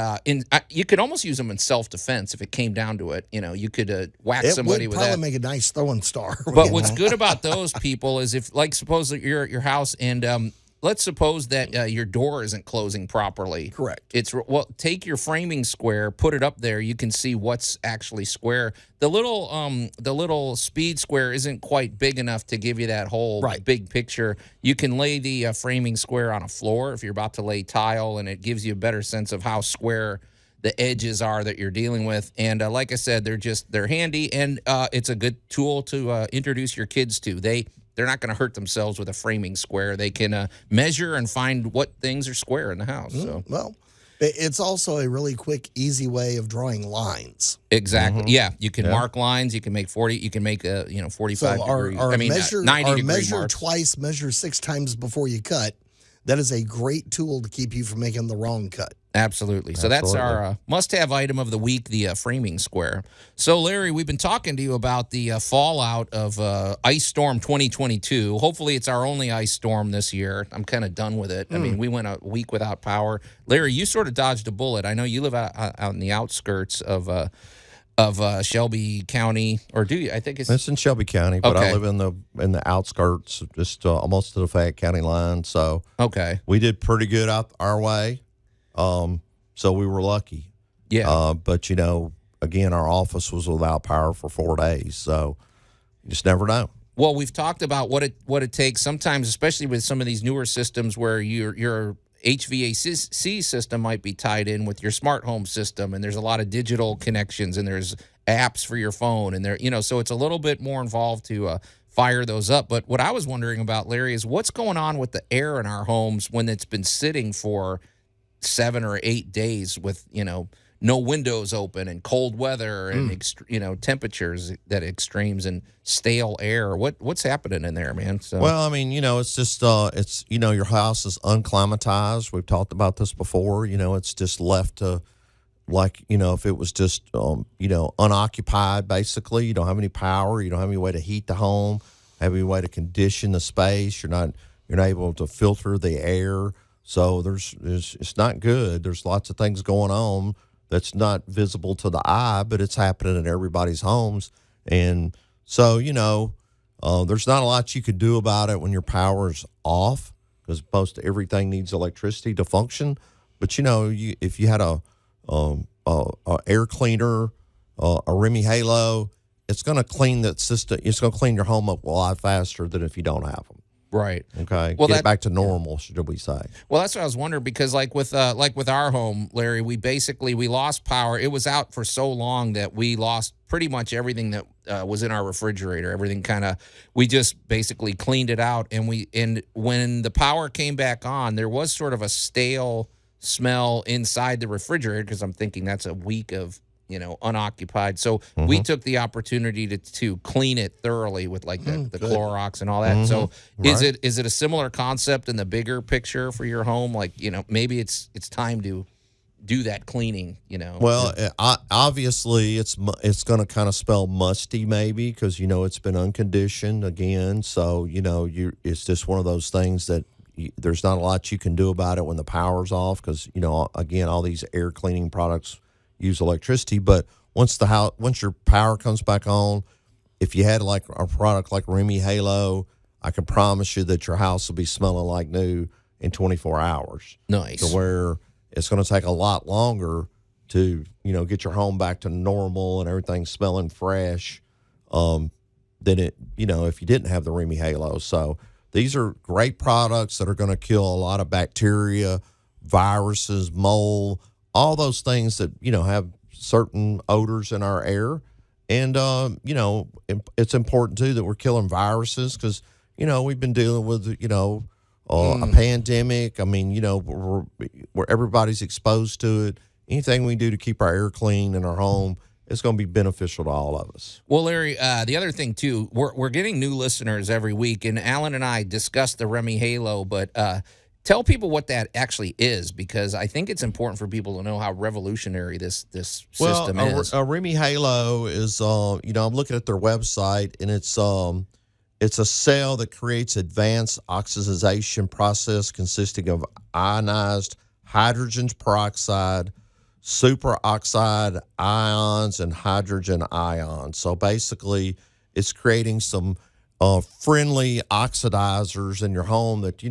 you could almost use them in self-defense if it came down to it. You could whack somebody with that. It would probably make a nice throwing star. But what's good about those people is if, like, suppose that you're at your house and let's suppose that your door isn't closing properly. Correct. Take your framing square, put it up there. You can see what's actually square. The little speed square isn't quite big enough to give you that whole big picture. You can lay the framing square on a floor if you're about to lay tile, and it gives you a better sense of how square the edges are that you're dealing with. And like I said, they're handy, and it's a good tool to introduce your kids to. They're not going to hurt themselves with a framing square. They can measure and find what things are square in the house. So. Well, it's also a really quick, easy way of drawing lines. Exactly. Yeah, you can mark lines. You can make 40. You can make 45 degree. Our 90 degree measure marks. twice, measure 6 times before you cut. That is a great tool to keep you from making the wrong cut. Absolutely. So that's our must-have item of the week, the framing square. So, Larry, we've been talking to you about the fallout of Ice Storm 2022. Hopefully it's our only ice storm this year. I'm kind of done with it. I mean, we went a week without power. Larry, you sort of dodged a bullet. I know you live out in the outskirts of Shelby County, or do you? I think it's in Shelby County, but I live in the outskirts, just almost to the Fayette County line. So we did pretty good out our way. So we were lucky. Yeah. But again, our office was without power for 4 days, so you just never know. Well, we've talked about what it takes sometimes, especially with some of these newer systems where your HVAC system might be tied in with your smart home system, and there's a lot of digital connections, and there's apps for your phone, and so it's a little bit more involved to fire those up. But what I was wondering about, Larry, is what's going on with the air in our homes when it's been sitting for 7 or 8 days with no windows open and cold weather and temperatures that extremes and stale air. What's happening in there, man? So, well, I mean, it's just it's your house is unclimatized. We've talked about this before. It's just left to if it was just unoccupied, basically. You don't have any power. You don't have any way to heat the home. Have any way to condition the space. You're not able to filter the air. So it's not good. There's lots of things going on that's not visible to the eye, but it's happening in everybody's homes. And so, there's not a lot you could do about it when your power's off, because most everything needs electricity to function. But, if you had a air cleaner, a Remy Halo, it's going to clean that system. It's going to clean your home up a lot faster than if you don't have them. Right. Okay. Well, get back to normal, should we say? Well, that's what I was wondering, because like with our home, Larry, we lost power. It was out for so long that we lost pretty much everything that was in our refrigerator. Everything we just basically cleaned it out, and when the power came back on, there was sort of a stale smell inside the refrigerator, because I'm thinking that's a week of unoccupied. So we took the opportunity to clean it thoroughly with the Clorox and all that. So is it a similar concept in the bigger picture for your home? Maybe it's time to do that cleaning, Well, obviously it's going to kind of smell musty maybe, because, it's been unconditioned again. So, it's just one of those things that there's not a lot you can do about it when the power's off, because, again, all these air cleaning products, use electricity. But once your power comes back on, if you had like a product like Remy Halo, I can promise you that your house will be smelling like new in 24 hours. Nice. To where it's going to take a lot longer to, get your home back to normal and everything smelling fresh than it, if you didn't have the Remy Halo. So these are great products that are going to kill a lot of bacteria, viruses, mold, all those things that, have certain odors in our air. And, it's important, too, that we're killing viruses because, we've been dealing with, a pandemic. I mean, where everybody's exposed to it. Anything we do to keep our air clean in our home, it's going to be beneficial to all of us. Well, Larry, the other thing, too, we're getting new listeners every week, and Allan and I discussed the Remy Halo, but tell people what that actually is, because I think it's important for people to know how revolutionary this system is. A Remy Halo is, I'm looking at their website, and it's a cell that creates advanced oxidization process consisting of ionized hydrogen peroxide, superoxide ions, and hydrogen ions. So basically, it's creating some friendly oxidizers in your home that,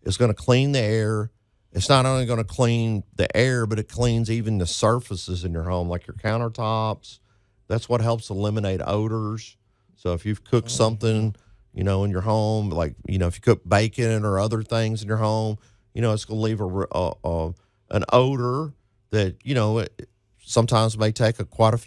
is going to clean the air. It's not only going to clean the air, but it cleans even the surfaces in your home, like your countertops. That's what helps eliminate odors. So if you've cooked something, in your home, like, if you cook bacon or other things in your home, it's going to leave an odor that, it sometimes may take quite a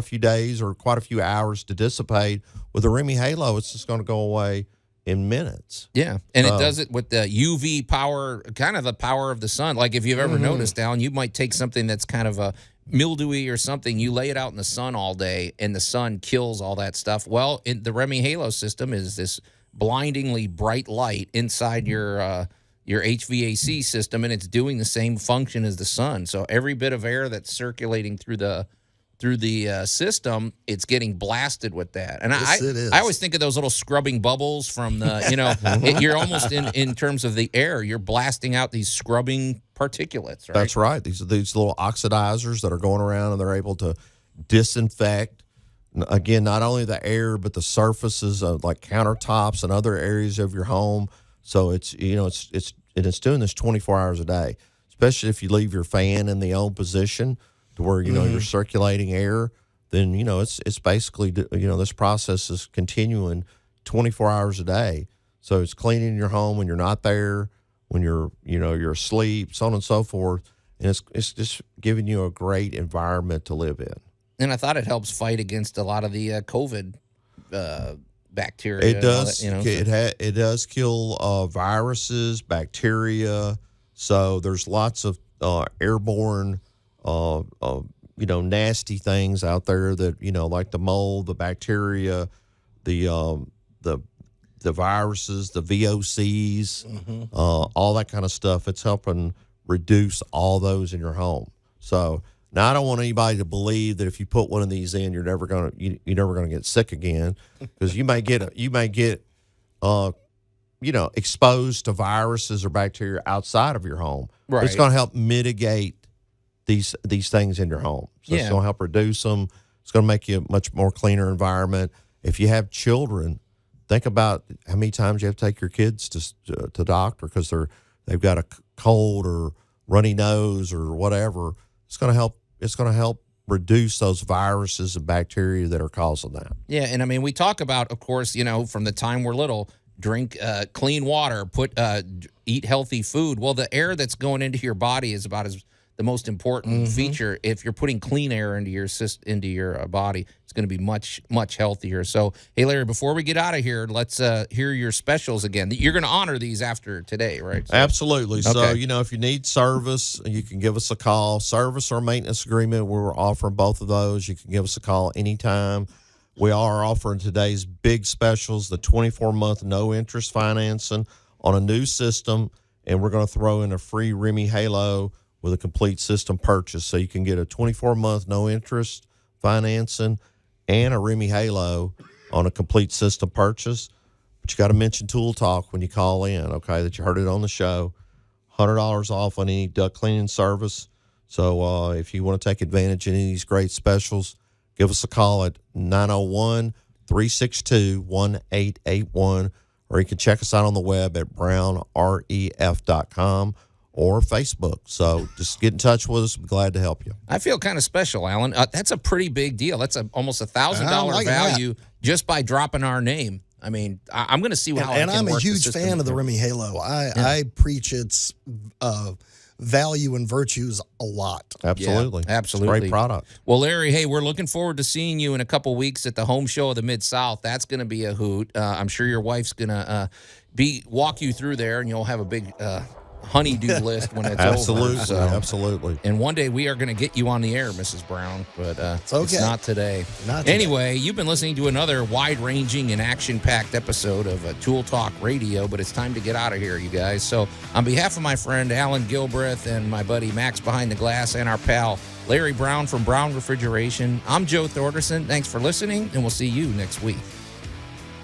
few days or quite a few hours to dissipate. With the Remy Halo, it's just going to go away in minutes. Yeah, and it does it with the UV power, kind of the power of the sun. Like if you've ever noticed, Allan, you might take something that's kind of a mildewy or something, you lay it out in the sun all day, and the sun kills all that stuff. Well, the Remy Halo system is this blindingly bright light inside your HVAC system, and it's doing the same function as the sun. So every bit of air that's circulating through the system, it's getting blasted with that. And I always think of those little scrubbing bubbles from the, you're almost in terms of the air, you're blasting out these scrubbing particulates, right? That's right. These little oxidizers that are going around, and they're able to disinfect, again, not only the air, but the surfaces of like countertops and other areas of your home. So it's doing this 24 hours a day, especially if you leave your fan in the on position to where, you're circulating air, then, it's basically, this process is continuing 24 hours a day. So it's cleaning your home when you're not there, when you're asleep, so on and so forth. And it's just giving you a great environment to live in. And I thought it helps fight against a lot of the COVID bacteria. It does. That, it does kill viruses, bacteria. So there's lots of airborne nasty things out there that, like the mold, the bacteria, the viruses, the VOCs, all that kind of stuff. It's helping reduce all those in your home. So now I don't want anybody to believe that if you put one of these in, you're never gonna get sick again, because you may get exposed to viruses or bacteria outside of your home. Right. But it's going to help mitigate these things in your home. So it's going to help reduce them. It's going to make you a much more cleaner environment. If you have children, think about how many times you have to take your kids to doctor because they've got a cold or runny nose or whatever. It's going to help. It's going to help reduce those viruses and bacteria that are causing that. Yeah, and I mean, we talk about, of course, from the time we're little, drink clean water, eat healthy food. Well, the air that's going into your body is about the most important feature. If you're putting clean air into your body, it's going to be much, much healthier. So, hey, Larry, before we get out of here, let's hear your specials again. You're going to honor these after today, right? So, absolutely. Okay. So, if you need service, you can give us a call. Service or maintenance agreement, we're offering both of those. You can give us a call anytime. We are offering today's big specials, the 24-month no-interest financing on a new system, and we're going to throw in a free Remy Halo with a complete system purchase. So you can get a 24-month no-interest financing and a Remy Halo on a complete system purchase. But you got to mention Tool Talk when you call in, okay, that you heard it on the show. $100 off on any duct cleaning service. So if you want to take advantage of any of these great specials, give us a call at 901-362-1881, or you can check us out on the web at brownref.com or Facebook. So just get in touch with us. We're glad to help you. I feel kind of special, Allan. That's a pretty big deal. That's almost $1,000 value just by dropping our name. I mean, I'm going to see how. And I'm a huge fan of the Remy Halo. I preach its value and virtues a lot. Absolutely. Yeah, absolutely. Great product. Well, Larry, hey, we're looking forward to seeing you in a couple weeks at the home show of the Mid-South. That's going to be a hoot. I'm sure your wife's going to walk you through there, and you'll have a big honey-do list when it's absolutely, over. So, absolutely. And one day we are going to get you on the air, Mrs. Brown, but it's okay. It's not today. Anyway, you've been listening to another wide-ranging and action-packed episode of Tool Talk Radio, but it's time to get out of here, you guys. So on behalf of my friend Allan Gilbreth and my buddy Max Behind the Glass and our pal Larry Brown from Brown Refrigeration, I'm Joe Thorderson. Thanks for listening, and we'll see you next week.